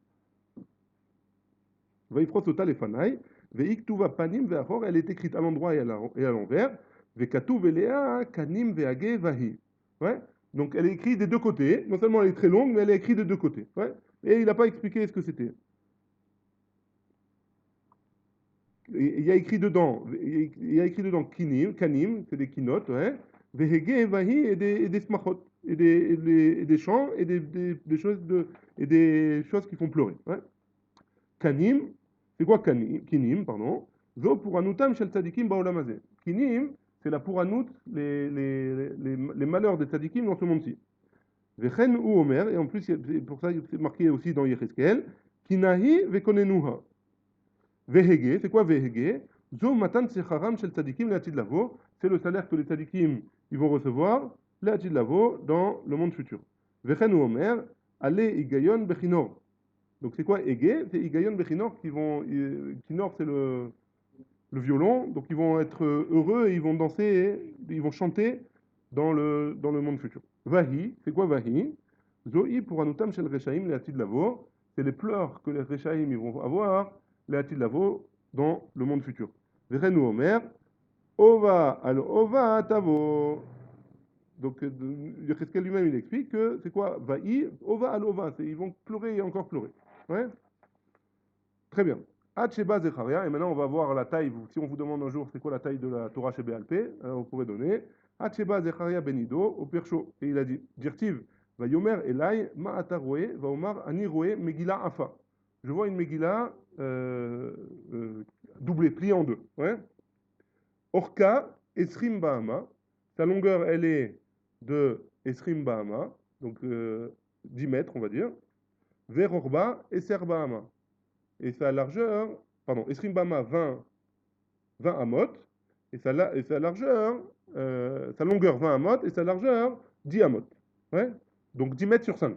Vaifros Ota Lefanai. Veiktuva panim ve'achor, elle est écrite à l'endroit et à l'envers. Vekatu velea kanim ve'age vahi. Ouais. Donc elle est écrite des deux côtés. Non seulement elle est très longue, mais elle est écrite des deux côtés. Ouais. Et il n'a pas expliqué ce que c'était. Il y a écrit dedans, kinim, kanim, c'est des kinotes, ouais. Vehege et vahi et des smachot, et des chants et des choses et des choses qui font pleurer. Ouais. Kanim, c'est quoi kinim, pardon? Zo puranutam shel tzadikim baolam hazeh. Kinim, c'est la puranut, les malheurs des tzadikim dans ce monde-ci. Vechen ou omer, et en plus, c'est pour ça c'est marqué aussi dans Yecheskel, kinahi vekonenuha. Vehege, c'est quoi vehege? Zo matan secharam shel tzadikim le'atid lavo, c'est le salaire que les tzadikim ils vont recevoir le'atid lavo dans le monde futur. Vechen ou omer, ale igayon bechinor. Donc c'est quoi Ege? C'est Igayon Bechinor qui vont. Kinor, c'est le violon. Donc ils vont être heureux et ils vont danser, et ils vont chanter dans le monde futur. Vahi, c'est quoi Vahi? Zohi pour Anutam Shel Rechaim Leatid Lavo. C'est les pleurs que les Rechaim ils vont avoir, Leatid Lavo, dans le monde futur. Verenu Omer, Ova al Ova Tavo. Donc, Yecheskel lui-même, il explique que c'est quoi Vahi, Ova al Ova. Ils vont pleurer et encore pleurer. Ouais. Très bien. Hacheba Zecharia, et maintenant on va voir la taille. Si on vous demande un jour c'est quoi la taille de la Torah chez Béalpé, vous pouvez donner. Hacheba Zecharia Benido, au Pircho. Et il a dit Dirtiv, va Yomer Elai, Ma'ataroe, va Omar Aniroe, Megillah Afa. Je vois une Megillah doublée, pliée en deux. Ouais. Orka, Esrim Bahama. Sa longueur, elle est de Esrim Bahama, donc 10 mètres, on va dire. Vers Orba, Eser Bahama. Et sa largeur, pardon, Esrim Bama 20 amot, et sa largeur, sa longueur 20 amot, et sa largeur 10 amot. Ouais. Donc 10 mètres sur 5.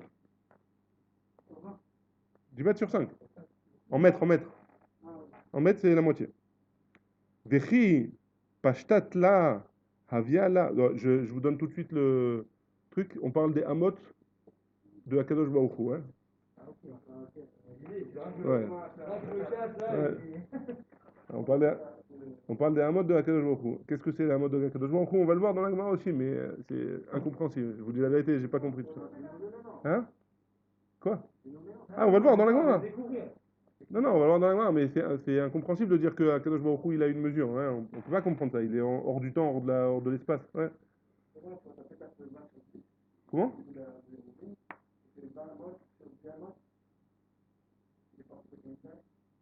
10 mètres sur 5. En mètres, en mètres. En mètres, c'est la moitié. Vechi, pashtat la, havia la. Je vous donne tout de suite le truc. On parle des amot de Akadosh Baruch Hu, hein. Ouais. Ouais. On parle des Hamot de Akadosh Baruch Hu. Qu'est-ce que c'est les Hamot de Akadosh Baruch Hu? On va le voir dans la Gemara aussi, mais c'est incompréhensible. Je vous dis la vérité, j'ai pas compris tout ça. Hein? Quoi? Ah, on va le voir dans la Gemara. Non, non, on va le voir dans la Gemara, mais c'est incompréhensible de dire que Akadosh Baruch Hu, il a une mesure. Ouais. On peut pas comprendre ça. Il est hors du temps, hors de l'espace. Ouais. Comment?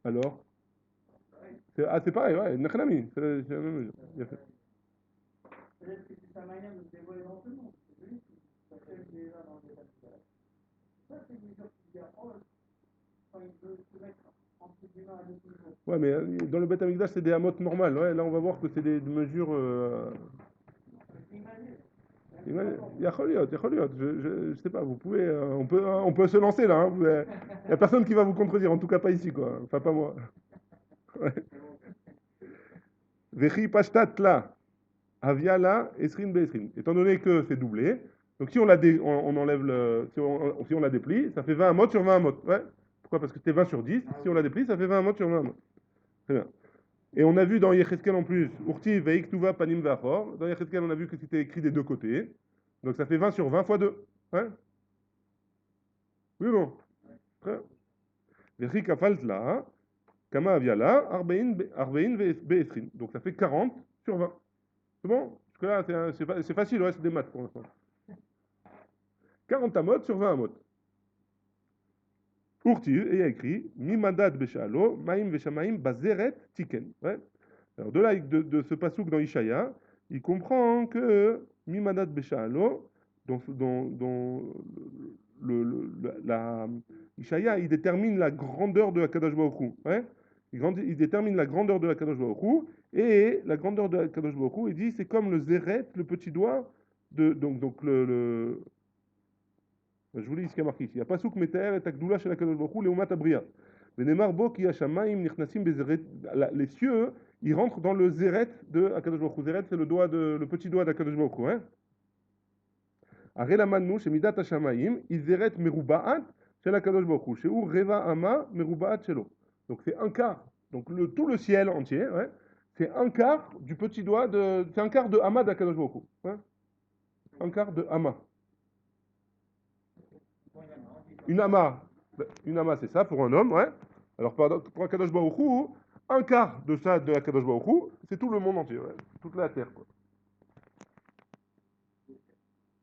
Alors? C'est pareil, ouais. Nachnami. C'est la même mesure. Bien fait. Peut-être que c'est sa manière de se dévoiler dans tout le monde. C'est lui qui s'appelle déjà dans le détail. Ça, c'est une mesure qui vient quand il veut se mettre entre guillemets à deux niveaux. Ouais, mais dans le Beth Amikdash, c'est des amotes normales. Ouais. Là, on va voir que c'est des mesures. Yacholiot. Je sais pas, vous pouvez. On peut se lancer là. Il n'y a personne qui va vous contredire, en tout cas pas ici, quoi. Enfin, pas moi. Vechi pashtat la. Aviala, Esrin Beesrin. Étant donné que c'est doublé, donc si on enlève si on la déplie, ça fait 20 amot sur 20 amot. Ouais. Pourquoi? Parce que c'était 20 sur 10. Si on la déplie, ça fait 20 amot sur 20 amot. Très bien. Et on a vu dans Yecheskel en plus, Urti Veik Tuva Panim Vachor. Dans Yecheskel, on a vu que c'était écrit des deux côtés. Donc ça fait 20 sur 20 fois 2. Ouais. Oui, bon. Très bien. Vechi Kafalt la. Kama Aviala, Arbein Beesrin. Donc ça fait 40 sur 20. C'est bon? Parce que là, c'est facile, ouais, c'est des maths pour l'instant. 40 amot sur 20 amot. Urtir, et il y a écrit Mimadad Beshalo, Maim Veshamaim Bazeret Tiken. Ouais. Alors de là, de ce pasouk dans Ishaya, il comprend que Mimadad Beshalo, dans la Ishaya, il détermine la grandeur de Akadosh Baruch Hu. Ouais. il détermine la grandeur de Akadosh Baruch Hu, et la grandeur de Akadosh Baruch Hu, il dit c'est comme le zéret, le petit doigt, donc je vous lis ce qui a marqué ici. Il y a Pasuk Meter et Akdoula chez Akadosh Baruch Hu, Leumat Abria. Venemar Bo ki Hashamayim Nichnasim Bezeret. Les cieux, ils rentrent dans le zéret de Akadosh Baruch Hu. Zéret, c'est le petit doigt d'Akadosh Baruch Hu. Hein? Arela Manu, chez Midat Hashamayim, Izeret Merubaat, chez Akadosh Baruch Hu. Chez Ur Reva Ama Merubaat Shelo. Donc c'est un quart. Donc tout le ciel entier, ouais, c'est un quart du petit doigt de. C'est un quart de Ama d'Akadosh Baruch Hu. Ouais? Un quart de Ama. Une ama, c'est ça pour un homme, ouais. Alors pour Akadosh Baruch Hu, un quart de ça de Akadosh Baruch Hu, c'est tout le monde entier, ouais. Toute la terre, quoi.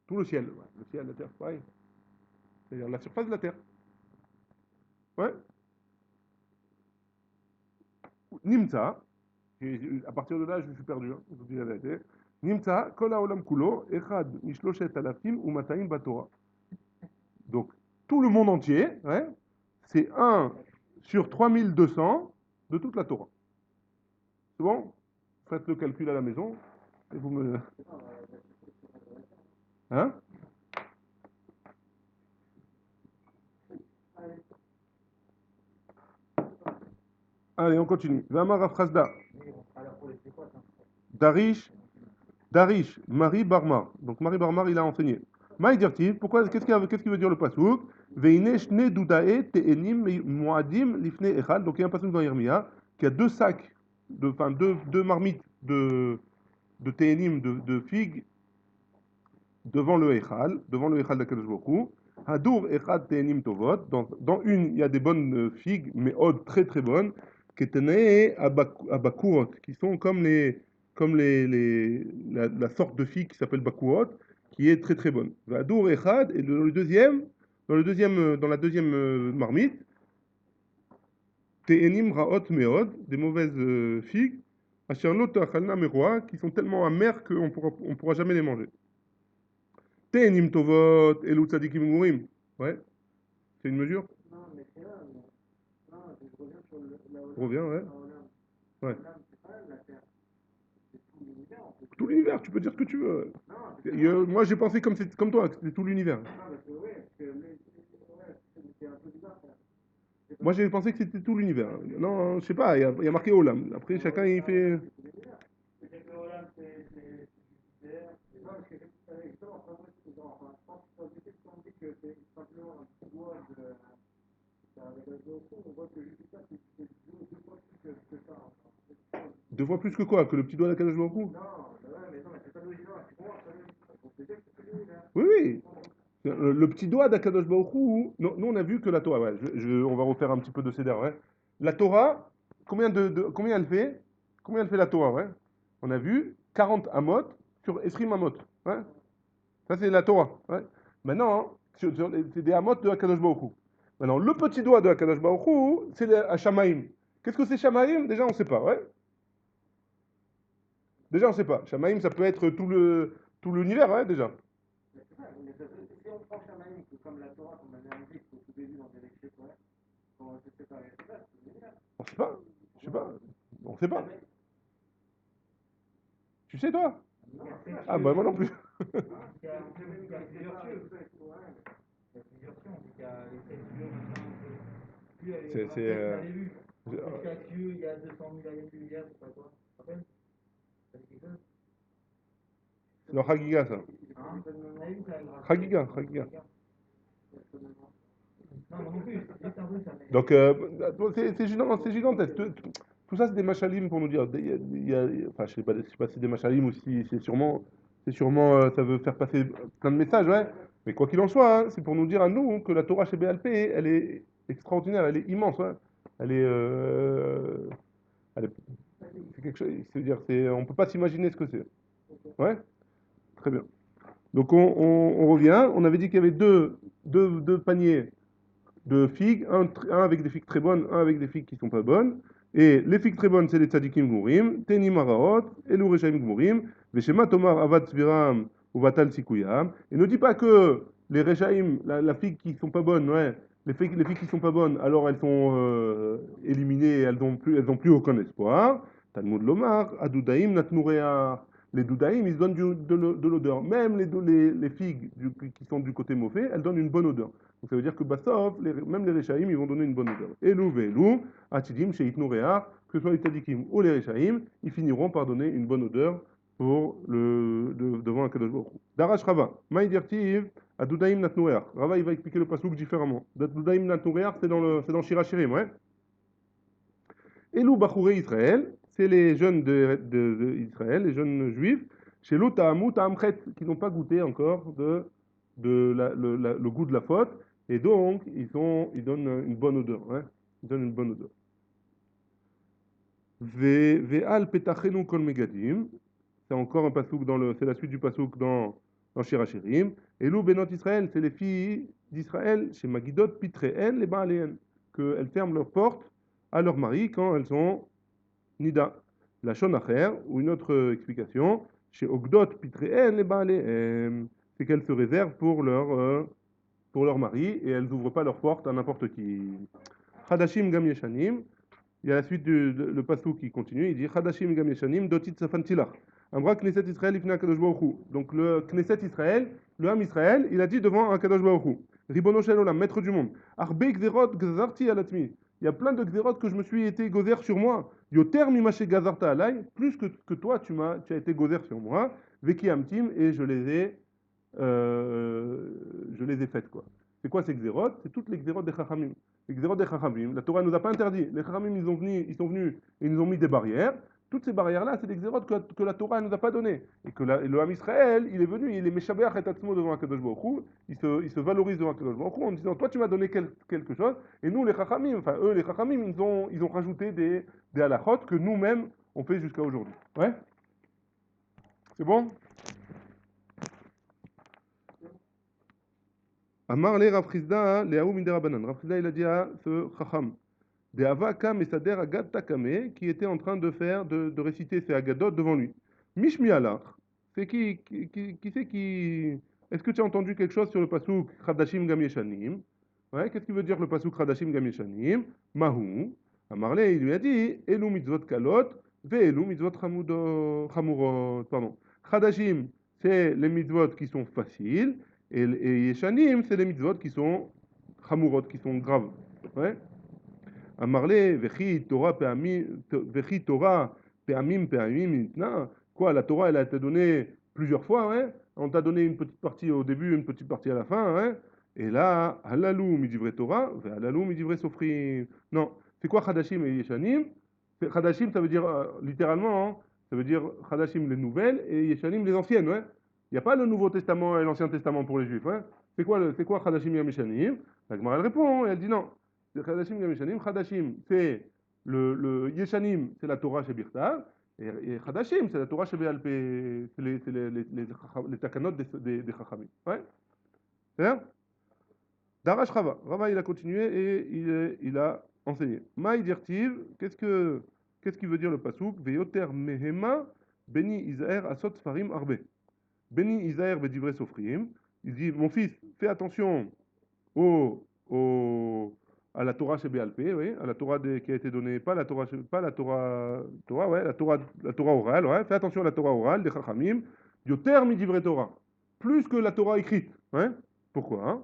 Tout le ciel, ouais. Le ciel, la terre, pareil. C'est-à-dire la surface de la terre. Ouais. Nimtza, à partir de là, je suis perdu, hein, je vous dis la vérité. Nimtza, kol haolam kulo, echad mishloshet alafim ou mataim batora. Donc, tout le monde entier, ouais, c'est 1 sur 3200 de toute la Torah. C'est bon? Faites le calcul à la maison et vous me. Hein? Allez, on continue. Vamar Afrasda. Darish, Marie Barmar. Donc Marie Barmar, il a enseigné. Maïdirtiv, pourquoi, qu'est-ce qu'il veut dire le pasouk? Veine shne doudae te'enim muadim lifne echal. Donc il y a un pasouk dans Yermia qui a deux sacs, enfin deux marmites de te'enim, de figues, devant le echal d'Akadosh Baruch Hu. Hadour echad te'enim tovot. Dans une, il y a des bonnes figues, mais od très très bonnes, ketenei abakurot, qui sont comme la sorte de figue qui s'appelle bakurot, qui est très très bonne. Hadour echad, et dans la deuxième marmite, te'enim raot meod, des mauvaises figues, asher lo ta'achalna meroa, qui sont tellement amères qu'on pourra jamais les manger. Te'enim tovot, elu tzadikim gmurim. Ouais, c'est une mesure? Non, mais c'est là, non, je reviens sur la Reviens, ouais. Ouais. C'est pas la Terre, c'est tout l'univers en fait. Tout l'univers, tu peux dire ce que tu veux. Non, Moi, j'ai pensé comme toi, que c'était tout l'univers. non, parce que ouais, c'est un peu bizarre ça. Moi, j'ai pensé que c'était tout l'univers. Non, je sais pas, il y a marqué Olam. Après, chacun, il fait. C'est que voilà, c'est l'univers. Non, parce que justement, enfin, je pense que on dit que c'est simplement un petit doigt avec la géométrie, on voit que Jupiter, c'est deux fois plus que ça. Enfin. Deux fois plus que quoi? Que le petit doigt d'Akadosh Baruch Hu? Non, mais c'est pas l'univers, c'est bon, on peut dire que c'est l'univers. Oui, oui. Le petit doigt d'Akadosh Baruch Hu, nous, on a vu que la Torah, ouais, on va refaire un petit peu de Seder, ouais. La Torah, combien elle fait? Combien elle fait la Torah, ouais? On a vu 40 amot sur Esrim amot, ouais. Ça, c'est la Torah, ouais. Maintenant, c'est des amot de Akadosh Baruch Hu. Maintenant, le petit doigt de Akadosh Baruch Hu, c'est le Shamaim. Qu'est-ce que c'est Shamaim? Déjà, on ne sait pas, ouais. Déjà, on ne sait pas. Shamaim, ça peut être tout l'univers, ouais, déjà. Mais c'est ça, mais si on prend Shamaïm, comme la Torah, comme on avait dit au tout début dans les lectures, quand on s'est séparé, c'est ça, c'est l'univers. On ne sait pas. Je sais pas. On ne sait pas. Tu sais, toi? Non, Ah, bah, moi non plus. il y a plusieurs cieux. Il y a plusieurs cieux, on dit qu'il y a les 7 cieux, machin, chaque cieux, il y a 200 000 années-lumière, je sais pas quoi. Tu te rappelles? Ça dit quelque chose? C'est dans Chagiga, ça. Chagiga. Non, non plus, c'est juste un peu ça. Donc, c'est gigantesque. Tout ça, c'est des machalim pour nous dire. Enfin, je sais pas si c'est des machalim ou si c'est sûrement, ça veut faire passer plein de messages, ouais. Mais quoi qu'il en soit, hein, c'est pour nous dire à nous que la Torah chez BLP, elle est extraordinaire, elle est immense, ouais. Elle est, c'est quelque chose, c'est-à-dire, on peut pas s'imaginer ce que c'est. Ouais, très bien. Donc, on revient. On avait dit qu'il y avait deux paniers de figues, un avec des figues très bonnes, un avec des figues qui sont pas bonnes. Et les figues très bonnes, c'est les tzadikim gmurim, tenim araot, elu reshaim gmurim, veshema tomar avad sviram ou vatal sikuyam. Et ne dis pas que les reshaim, la figue qui sont pas bonnes, ouais, les filles qui sont pas bonnes, alors elles sont éliminées, elles ont plus aucun espoir. Talmud Lomar, Adoudaïm, Natmouréa. Les Doudaïm, ils donnent de l'odeur. Même les figues qui sont du côté mauvais, elles donnent une bonne odeur. Donc ça veut dire que Bassov, même les Rechaïm, ils vont donner une bonne odeur. Elou Velou, Atidim, Sheit Nouréa, que ce soit les Tadikim ou les Rechaïm, ils finiront par donner une bonne odeur pour devant un Kadosh Baruch Hu. Darash Rava, Maïdirtiv, Adoudaïm Natnoureach. Rava, il va expliquer le pasouk différemment. Adoudaïm Natnoureach, c'est dans Shirachirim, ouais. Elou Bachouré Israël, c'est les jeunes d'Israël, les jeunes juifs, chez l'Otahamut Amchet, qui n'ont pas goûté encore le goût de la faute, et donc ils donnent une bonne odeur, hein. Ils donnent une bonne odeur. Ve'al petachenu kol megadim, c'est encore un pasouk c'est la suite du pasouk dans Shirachirim. Elou Benot Israël, c'est les filles d'Israël, chez Magidot Pitreen, les Baaléen, qu'elles ferment leurs portes à leur mari quand elles sont Nida. La Shonacher, ou une autre explication, chez Ogdot Pitreen, les Baaléen, c'est qu'elles se réservent pour leur mari et elles n'ouvrent pas leurs portes à n'importe qui. Chadashim Gam Yeshanim, il y a la suite le passou qui continue, il dit Chadashim Gam Yeshanim Dotit Safan Tilach. Amra Knesset Israël Ifna Kadosh Baruch Hu. Donc le Knesset Israël, le Ham Israël, il a dit devant un Kadosh Baruch Hu. Ribono Shel Olam, maître du monde. Arbe Gzerot Gzarti Alatmi. Il y a plein de Gzerot que je me suis été gozer sur moi. Yoter Mimaché Gazarta Alay, plus que toi tu as été gozer sur moi. Veki Amtim, et je les ai faites quoi. C'est quoi ces Gzerot? C'est toutes les Gzerot des Chachamim. Les Gzerot des Chachamim, la Torah ne nous a pas interdit. Les Chachamim, ils sont venus et ils nous ont mis des barrières. Toutes ces barrières-là, c'est des Gzerot que la Torah ne nous a pas données. Et que le Ham Israël, il est venu, il est Meshabeach et Atzmo devant Akadosh Baruch Hu, il se valorise devant Akadosh Baruch Hu en disant, toi tu m'as donné quelque chose, et nous les Chachamim, enfin eux les Chachamim, ils ont rajouté des halachot que nous-mêmes on fait jusqu'à aujourd'hui. Ouais? C'est bon? Amar le Rav Chizda, Léaou min derabanan. Rav Chizda, il a dit à ce Chacham, de Avaka Mesader Agad Takame, qui était en train de réciter ces Agadot devant lui. Mishmi Alach, c'est est-ce que tu as entendu quelque chose sur le pasuk Chadashim Gam Yeshanim? Ouais, qu'est-ce qui veut dire le pasuk Chadashim Gam Yeshanim? Mahu. Amarle, il lui a dit, Elu mitzvot kalot, ve elu mitzvot chamurot. Pardon. Chadashim, c'est les mitzvot qui sont faciles, et Yeshanim, c'est les mitzvot qui sont chamurot, qui sont graves. Ouais. Amarle, vechi Torah pe'amim nitna. Quoi, la Torah, elle a été donnée plusieurs fois, ouais. On t'a donné une petite partie au début, une petite partie à la fin, ouais. Et là, halalou midivre Torah, halalou midivre sofrim. Non, c'est quoi Chadashim et Yeshanim? Chadashim, ça veut dire, littéralement, hein, ça veut dire Chadashim les nouvelles et Yeshanim les anciennes, ouais. Il n'y a pas le Nouveau Testament et l'Ancien Testament pour les Juifs, ouais. C'est quoi Chadashim et Yeshanim? La Gemara, elle répond, elle dit non. Chadashim Gam Yeshanim. Chadashim, c'est le Yeshanim, c'est la Torah chez Birtav, et Chadashim, c'est la Torah chez Be'al Peh, c'est les takanot des Chachamim. Ouais? C'est ça? Darash Rava. Rava, il a continué et il a enseigné. Maï dirtiv, qu'est-ce qui veut dire le pasouk? Veyoter mehema beni Isaer asot farim arbe. Beni Isaer bedivre sofrim. Il dit, mon fils, fais attention à la Torah chez Béalpé, oui, à la Torah qui a été donnée, pas la Torah, ouais, la Torah orale, ouais, fais attention à la Torah orale des Chachamim, yoter mi divrei Torah, plus que la Torah écrite, hein? Pourquoi? Hein?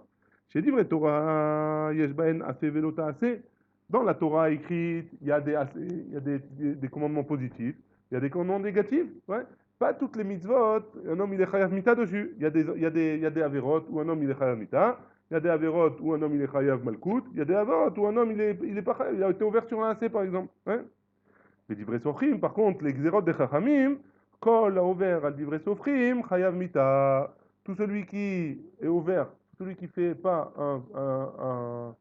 Chez divrei Torah, yesh baen assez velota assez. Dans la Torah écrite, il y a des commandements positifs, il y a des commandements négatifs, ouais. Pas toutes les mitzvot, un homme il est chayav mita dessus. Il y a des averot où un homme il est chayav mita. Il y a des averot où un homme il est chayav malkout. Il y a des averot où un homme il est pas chayav, il a été ouvert sur un AC par exemple. Hein? Les divrei sofrim, par contre, les xérot des chachamim, kol a ouvert al divrei sofrim, chayav mita. Tout celui qui est ouvert, celui qui fait pas un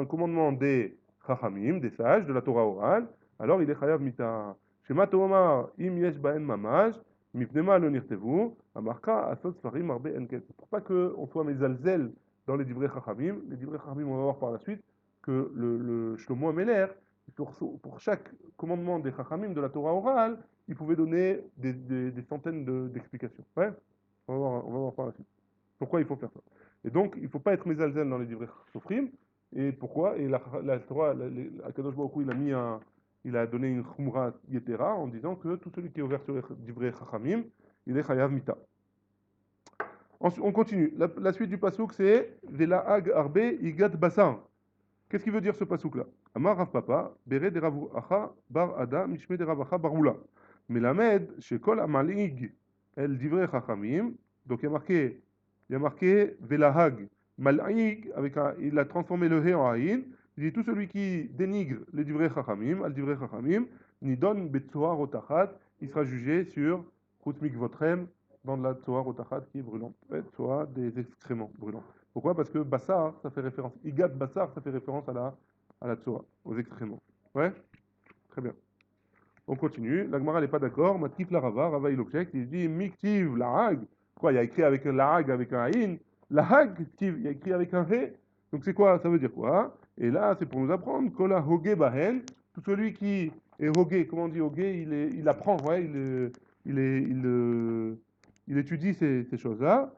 commandement des chachamim, des sages, de la Torah orale, alors il est chayav mita. Shema Tomar, im yesh baen mamaj, mipnema lo nirtevu, amarka asot farim arbe enket. Pour pas qu'on soit mezalzel dans les divrei chachamim, on va voir par la suite que le Shlomo Ameler, pour chaque commandement des chachamim de la Torah orale, il pouvait donner des centaines d'explications. Ouais, on va voir par la suite. Pourquoi il faut faire ça? Et donc, il ne faut pas être mezalzel dans les divrei sofrim. Et pourquoi? Et la Torah, Akadosh Baruch Hu, il a donné une chumra yetera en disant que tout celui qui est ouvert sur les divrei chachamim, il est chayav mita. On continue. La suite du pasouk, c'est Vela'ag arbe igat basar. Qu'est-ce qu'il veut dire ce pasouk-là? Amar Rav Papa, Bere de Rav Acha bar Ada, Mishme de Rav Acha bar Ula. Melamed, Shekol Amalig, El Divrei Chachamim. Donc il y a marqué Velahag. Mal'ig, il a transformé le He en Aïn. Il dit tout celui qui dénigre les Divrei Chachamim, Al Divrei Chachamim, Nidon Betzoar Otachat, il sera jugé sur Chutmik Votrem, dans de la Tzoar Otachat qui est brûlante. Tzoar des excréments brûlants. Pourquoi? Parce que Bassar, ça fait référence. Igat Bassar, ça fait référence à la Tzoa, aux excréments. Ouais? Très bien. On continue. La Gemara n'est pas d'accord. Matkif la Rava il objecte. Il dit Miktiv la Hag. Quoi? Il y a écrit avec la Hag, avec un Aïn. La Hag, il y a écrit avec un He. Donc c'est quoi? Ça veut dire quoi? Et là, c'est pour nous apprendre. Kola Hoge Bahen. Tout celui qui est Hoge, comment on dit Hoge? Il apprend, ouais, il étudie ces choses-là.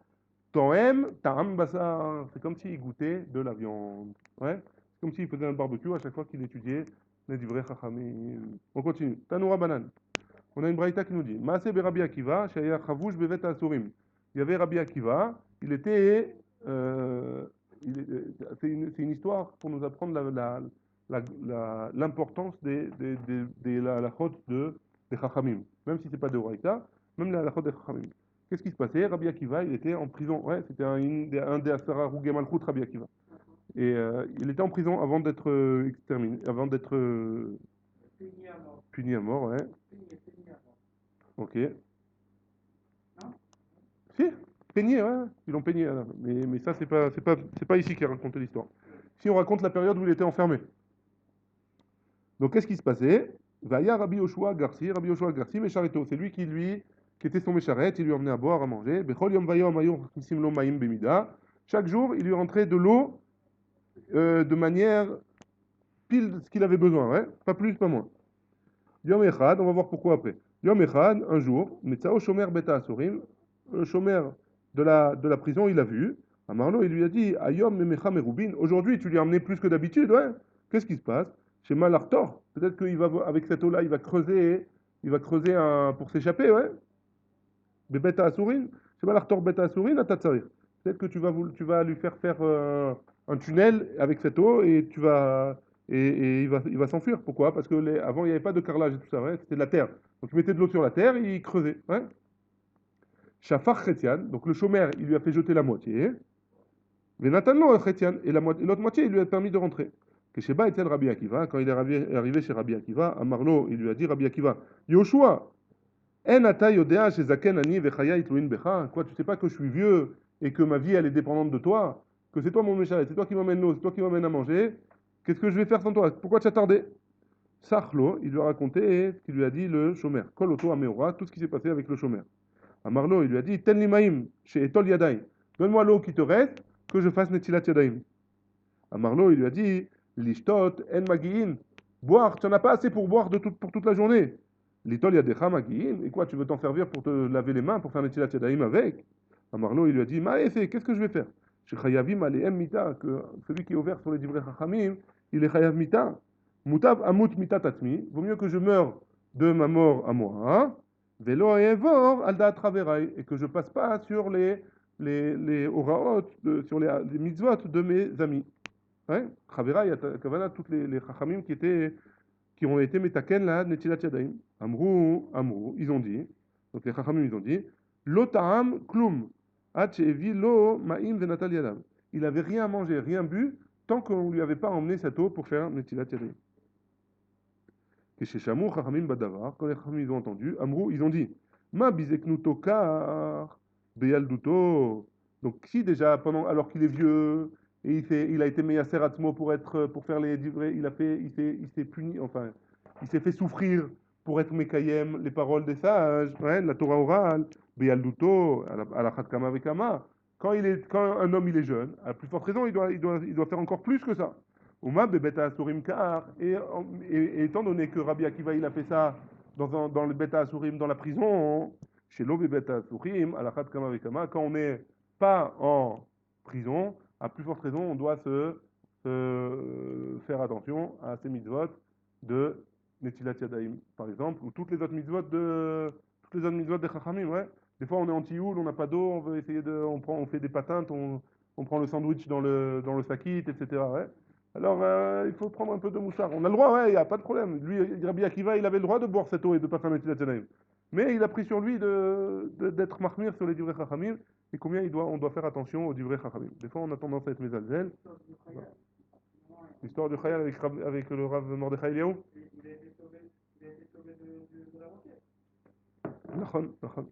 Toem, Tam Bassar, c'est comme s'il goûtait de la viande. Ouais? C'est comme s'il faisait un barbecue à chaque fois qu'il étudiait les divrei chachamim. On continue. Tanoura Banan. On a une braïta qui nous dit Maaseh Rabbi Akiva, Shaya Chavouj Bevet Asurim. Il y avait Rabbi Akiva, il était. C'est une histoire pour nous apprendre l'importance la halachot des chachamim. Même si ce n'est pas de braïta, même la halachot des chachamim. Qu'est-ce qui se passait? Rabbi Akiva, il était en prison. Ouais, c'était un des Asara Rougé Malchut, Rabbi Akiva. Et il était en prison avant d'être exterminé, avant d'être puni à mort, ouais. Ok. Non? Si, peigné, ouais. Ils l'ont peigné. Là. Mais ça, c'est pas ici qu'il a raconté l'histoire. Si on raconte la période où il était enfermé. Donc, qu'est-ce qui se passait? Vaya Rabbi Yoshua Garci, Meshareto. C'est lui qui était son Mesharet, il lui emmenait à boire, à manger. Bechol Yom Vayom Ayom Chisim Lo Maim Bemida. Chaque jour, il lui rentrait de l'eau de manière pile ce qu'il avait besoin, ouais. Pas plus, pas moins. Yom Echad, on va voir pourquoi après. Yom Echad, un jour, Metzao Shomer Beta Asurim, le Shomer de la prison, il a vu. Amarlo, il lui a dit Ayom Memecha Merubin, aujourd'hui tu lui as amené plus que d'habitude, ouais. Qu'est-ce qui se passe? Chez Malartor, peut-être qu'il va, avec cette eau-là, il va creuser pour s'échapper, ouais. Beta Asurin, chez Malartor Beta Asurin, à Tatsarir. Peut-être que tu vas lui faire un tunnel avec cette eau et et il va s'enfuir. Pourquoi? Parce que avant, il n'y avait pas de carrelage et tout ça, ouais, c'était de la terre. Donc il mettait de l'eau sur la terre et il creusait. Ouais. Shafar Chetian, donc le chômeur, il lui a fait jeter la moitié. Mais Nathan Chetian, et l'autre moitié, il lui a permis de rentrer. Que Sheba était Rabbi Akiva, quand il est arrivé chez Rabbi Akiva, à Marlo, il lui a dit Rabbi Akiva, Yoshua, En ata yodea shezaken ani vechaya itluin becha. Quoi, tu sais pas que je suis vieux et que ma vie elle est dépendante de toi, que c'est toi mon méchalet, c'est toi qui m'emmène l'eau, c'est toi qui m'emmène à manger. Qu'est-ce que je vais faire sans toi? Pourquoi tu as tardé? Sachlo, il lui a raconté ce qu'il lui a dit le chômeur. Kol oto ameora, tout ce qui s'est passé avec le chômeur. À Marlo, il lui a dit Ten limaim chez Etol Yadaim. Donne-moi l'eau qui te reste, que je fasse Netilat Yadaim. À Marlo, il lui a dit Lishtot en magiin. Boire, tu n'en as pas assez pour boire pour toute la journée. L'itol yadecha magiin. Et quoi, tu veux t'en servir pour te laver les mains, pour faire Netilat Yadaim avec? À Marlo, il lui a dit Maïfé, qu'est-ce que je vais faire? Chez Chayavim aleem mita, que celui qui est ouvert sur les divrei chachamim, il est chayav mita. Mutav amut mita tatmi. Vaut mieux que je meure de ma mort à moi. Hein? Velo evor alda traverai. Et que je passe pas sur les oraot, sur les mitzvot de mes amis. Ouais? Chavera, il y a Kavana, toutes les chachamim qui ont été metaken là, netilat yadaim. Amrou, ils ont dit, donc les chachamim ils ont dit, lo ta'am klum, ad she'evi lo ma'im venatal yadav. Il avait rien mangé, rien bu, tant qu'on lui avait pas emmené cette eau pour faire netilat yadaim. Et chez Shamou, chachamim badavar, quand les chachamim ils ont entendu, Amrou, ils ont dit, ma bizeknu tokar, beyalduto. Donc si déjà, alors qu'il est vieux, et il a été meyaser atzmo pour faire les divrei, il s'est puni, enfin, il s'est fait souffrir pour être mekayem, les paroles des sages, ouais, la Torah orale, beyalduto, à la khatkama vekama. Quand un homme il est jeune, à plus forte raison, il doit faire encore plus que ça. Uma bebeta asurim kar, et étant donné que Rabbi Akiva il a fait ça dans le beta asurim, dans la prison, chez l'eau bebeta asurim, à la khatkama vekama, quand on n'est pas en prison, à plus forte raison, on doit faire attention à ces mitzvot de Netilat Yadayim, par exemple, ou toutes les autres mitzvot des Chachamim, ouais. Des fois, on est en tioul, on n'a pas d'eau, on veut essayer on fait des patentes, on prend le sandwich dans le sakit, etc., ouais. Alors, il faut prendre un peu de mouchard. On a le droit, ouais, il n'y a pas de problème. Lui, Rabbi Akiva, il avait le droit de boire cette eau et de pas faire Netilat Yadayim. Mais il a pris sur lui d'être mahmir sur les divrei Chachamim et combien on doit faire attention aux divrei Chachamim. Des fois, on a tendance à être mezalzel. L'histoire du Chayal avec le Rav Mordechai Eliaou. Il a été sauvé de la roquette. Nachon, nachon,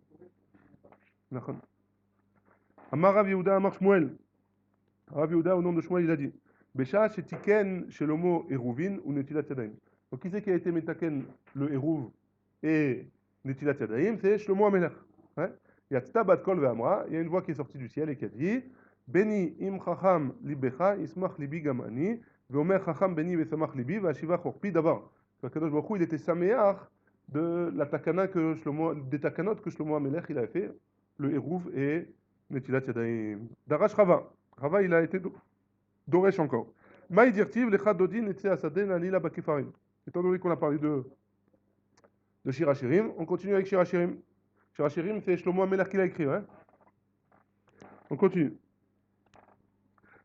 nachon. Amar Rav Yehuda Amar Shmuel. Rav Yehuda, au nom de Shmuel, il a dit Besha shetiken shelomo eruvin ou netilat yadayim. Donc, qui c'est qui a été metaken le eruv et netilat yadayim? C'est Shlomo Amelech. Ouais. Yatzta bat kol ve'amra. Il y a une voix qui est sortie du ciel et qui a dit Beni im chacham libecha ismach libi gam ani ve'omer chacham beni ve'samach libi ve'ashiva chorpi davar. Kadosh Baruch Hu, il était saméach de la takana des takanot que Shlomo Amelech il avait fait, le eruv et netilat yadayim. Darash Rava. Rava, il a été Doresh encore. Maï dirtiv, lecha dodin, etse asaden, anila bakefarim. Étant donné qu'on a parlé de Shirachirim, on continue avec Shirachirim. Shirachirim, c'est Shlomo Amelach qui l'a écrit, hein. On continue.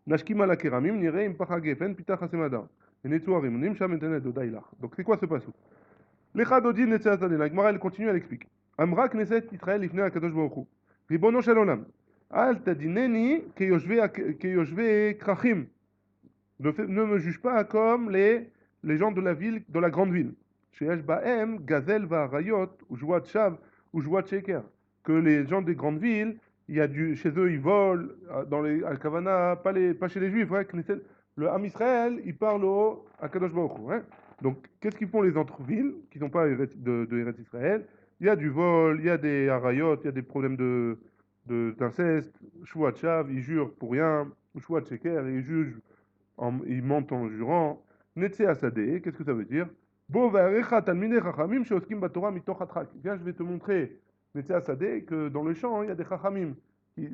Nashkim ala keramim, nire im pacha gefen, pitach hasemada. Et netsuarim, nim sham entenet dodailach. Donc c'est quoi ce passage? Lecha dodin, etse asaden. La Gemara, elle continue, elle explique. Amra kneset Israël ifne akadosh baruch hu. Ribono shel olam. Al tadineni keyoshve krachim. Ne me juge pas comme les gens de la ville, de la grande ville. Chez Bahem, Gazel va Rayot, ou Jouat Shav, ou Jouat Sheker. Que les gens des grandes villes, chez eux, ils volent, dans les Al-Kavana, pas chez les Juifs, ouais, le Ham Israël, il parle à Kadosh Baruch Hu, ouais. Donc, qu'est-ce qu'ils font les autres villes, qui ne sont pas de Eretz Israël? Il y a du vol, il y a des Arayot, il y a des problèmes d'inceste, Jouat Shav, ils jurent pour rien, Jouat Sheker, ils jugent il monte en jurant. Netse Asadeh, qu'est-ce que ça veut dire? Viens, je vais te montrer, Netse Asadeh, que dans le champ, il y a des chachamim, qui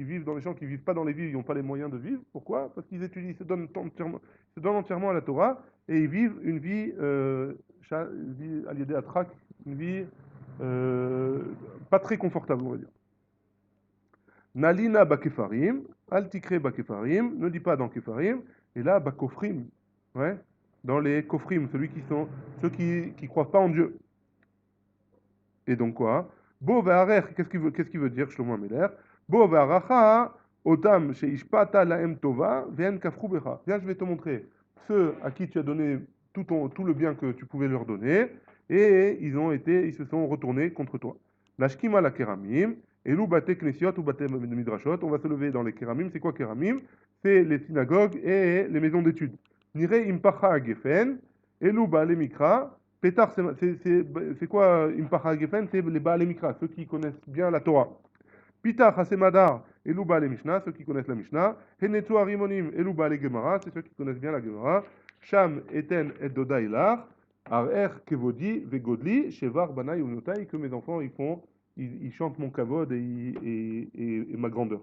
vivent dans les champs, qui vivent pas dans les villes, ils n'ont pas les moyens de vivre. Pourquoi? Parce qu'ils étudient, se donnent entièrement à la Torah, et ils vivent une vie à Atrak, une vie pas très confortable, on va dire. Nalina bakefarim, altikre bakefarim, ne dis pas dans kefarim, et là bakofrim, ouais, dans les kofrim, ceux qui croient pas en Dieu. Et donc quoi? Bo ve'arer, qu'est-ce qu'il veut dire Shlomo Ameler? Bo ve'aracha, otam sheishpata laem tova, ve'en kafru becha. Viens, je vais te montrer ceux à qui tu as donné tout le bien que tu pouvais leur donner, et ils se sont retournés contre toi. Lashkima la keramim, Elou bate knesiot ou bate midrashot. On va se lever dans les kéramim. C'est quoi kéramim? C'est les synagogues et les maisons d'études. Nire impacha gefen. Elou baale mikra. Pétar, c'est quoi impacha gefen? C'est les baale mikra, ceux qui connaissent bien la Torah. Pitach hasemadar. Elou baale mishnah, ceux qui connaissent la mishnah. Henetsu harimonim. Elou baale gemara, c'est ceux qui connaissent bien la gemara. Sham eten et dodailach. Arer kevodi vegodli. Shevar banai unotai, que mes enfants ils chantent mon kavod et ma grandeur.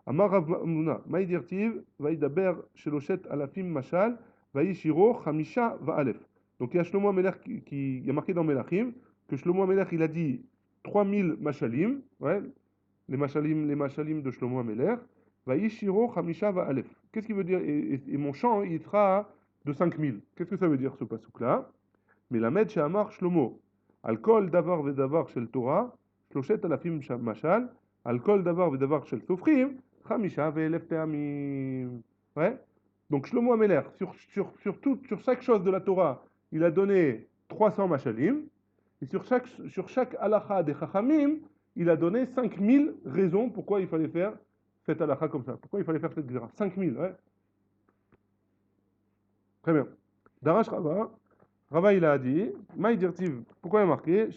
Amar Rav Amnuna, Maïdirtiv, Vaïdaber, Sheloshet, Alafim, Mashal, Vaïshiro, Hamisha, Va'alef. Donc il y a Shlomo Amelech il y a marqué dans Melachim que Shlomo Amelech il a dit 3000 Mashalim, ouais, les mashalim de Shlomo Amelech, Vaïshiro, Hamisha, Va'alef. Qu'est-ce qu'il veut dire? Et mon chant, il sera de 5000. Qu'est-ce que ça veut dire ce pasouk-là? Mais la Med Shamar Shlomo. על כל דבר ודבר של תורה, 3,000 משל, על כל דבר ודבר של סופרים, 5,000 פעמים. Ouais. Donc Shlomo Ameler, sur chaque chose de la Torah, il a donné 300 mashalim, et sur chaque halakha des chachamim, il a donné 5000 raisons pourquoi il fallait faire cette halakha comme ça, pourquoi il fallait faire cette gzera. 5000, ouais. Très bien. Darash Rava, Rava il a dit, Maïdirtiv, pourquoi il a marqué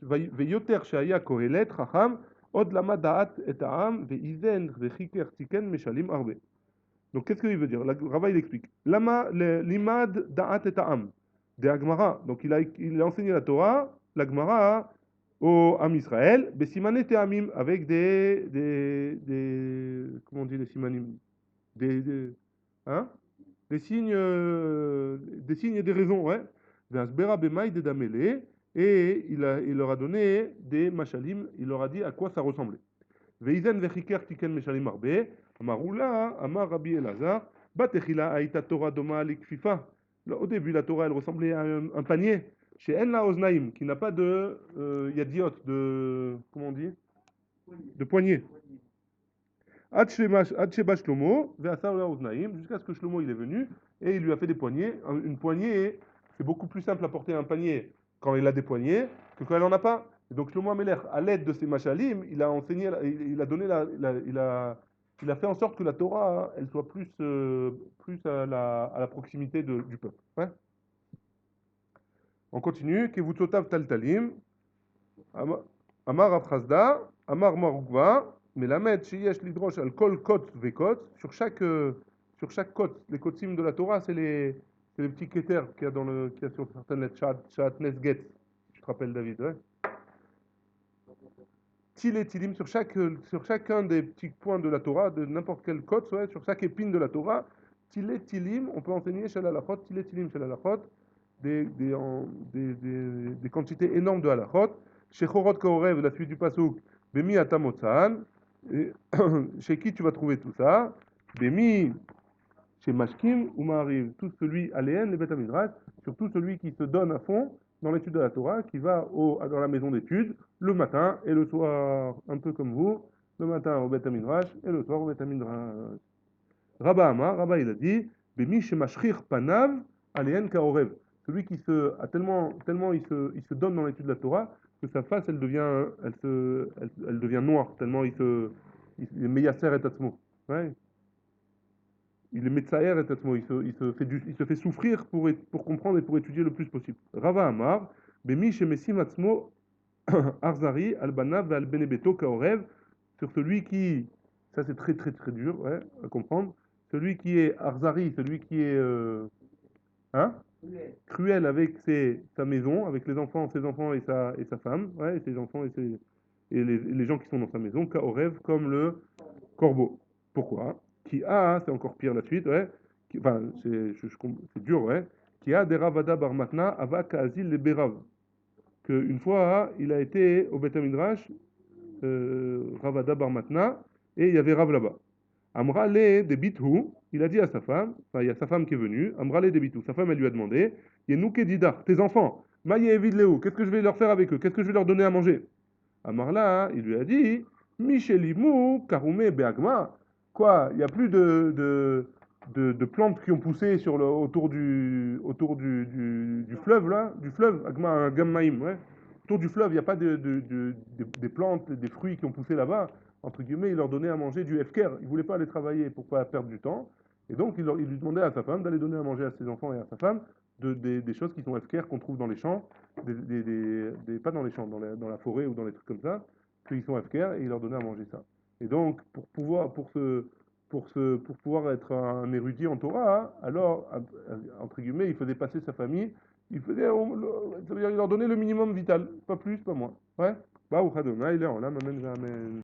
Veyoter Shaya Kohelet Chacham, Od Lama Da'at et A'am, Veizen, Vechiker Tiken, Meshalim Arbe. Donc qu'est-ce qu'il veut dire? Rava il explique. Lama Limad Da'at et A'am, de Agmara. Donc il a enseigné la Torah, la Gemara, au Am Israël, Bessimane Teamim, avec comment on dit les simanim? Des, hein? Des signes et des raisons, ouais. Ve'asbera b'maï de damele, et il leur a donné des machalim, il leur a dit à quoi ça ressemblait. Ve'izen vechiker tiken meshalim arbe, amaroula, amar Rabbi Elazar, batechila aïta Torah doma likfifa. Au début, la Torah, elle ressemblait à un panier, chez En la Oznaim, qui n'a pas de yadiot, comment on dit? De poignée. Ad Sheba Shlomo, Ve'asa Ola Oznaim, jusqu'à ce que Shlomo il est venu et il lui a fait des poignées. Une poignée, c'est beaucoup plus simple à porter un panier quand il a des poignées que quand il n'en a pas. Et donc Shlomo Ameler, à l'aide de ses machalim, il a enseigné, il a donné il a fait en sorte que la Torah, elle soit plus à la proximité du peuple. Ouais. On continue. Kevutsotav Taltalim, Amar Rav Chasda, Amar Marugva, Melamed Sheyesh Lidrosh al Kol Kot Vekot, sur chaque côte, les kotim de la Torah, c'est les petits keters qu'il y a qu'il y a sur certaines lettres, Shat Nesget, tu te rappelles David, ouais. Til Tilim, sur chacun des petits points de la Torah, de n'importe quelle côte, ouais, sur chaque épine de la Torah, Til Tilim, on peut enseigner Shel Halachot, Til Tilim Shel Halachot, des quantités énormes de halachot. Chez Chorot Kaorev, la suite du pasouk, Bemi Atamotzan, chez qui tu vas trouver tout ça? Bemi, chez Mashkim ou Ma'ariv, tout celui, Aléen, les Beth Midrash, surtout celui qui se donne à fond dans l'étude de la Torah, qui va dans la maison d'études le matin et le soir, un peu comme vous, le matin au Beth Midrash et le soir au Beth Midrash. Rabba Amar, Rabba il a dit, Bemi chez Mashrir Panav, Aléen Kaorev. Celui qui tellement il se donne dans l'étude de la Torah que sa face elle devient noire tellement il est meyaser et atzmo. Ouais. Il est metzaer et atzmo. Il se fait souffrir pour comprendre et pour étudier le plus possible. Rava Amar, Bemi chez Messim atzmo Arzari Albanav al Benebeto Kaorev, sur celui qui, ça c'est très très très dur ouais, à comprendre, celui qui est Arzari, celui qui est hein? Cruel avec sa maison, avec ses enfants et sa femme, ouais, et ses enfants et les gens qui sont dans sa maison, Kaorev, comme le corbeau. Pourquoi? Qui a, c'est encore pire la suite, ouais, enfin, c'est dur, ouais, qui a des Ravada bar matna ava kazil le berav. Qu'une fois, il a été au Beth Midrash, Ravada bar matna, et il y avait Rav là-bas. Amrale de Bitou, il a dit à sa femme, enfin il y a sa femme qui est venue, Amrale de Bitou, sa femme elle lui a demandé, Yenouke Didar, tes enfants, Maïe Evid Léo, qu'est-ce que je vais leur faire avec eux? Qu'est-ce que je vais leur donner à manger? Amarla, il lui a dit, Michelimou, Karume, Beagma, quoi, il n'y a plus de plantes qui ont poussé autour du fleuve là, du fleuve, Agma, Gammaïm, ouais. Autour du fleuve, il n'y a pas des plantes, des fruits qui ont poussé là-bas. Entre guillemets, il leur donnait à manger du FKR. Il ne voulait pas aller travailler pour pas perdre du temps. Et donc, il lui demandait à sa femme d'aller donner à manger à ses enfants et à sa femme des choses qui sont FKR qu'on trouve dans les champs, pas dans les champs, dans la forêt ou dans les trucs comme ça, qu'ils sont FKR et il leur donnait à manger ça. Et donc, pour pouvoir être un érudit en Torah, alors, entre guillemets, il faisait passer sa famille, ça veut dire il leur donnait le minimum vital, pas plus, pas moins. Ouais? Baruch Adonai, il est en là, amen, amen.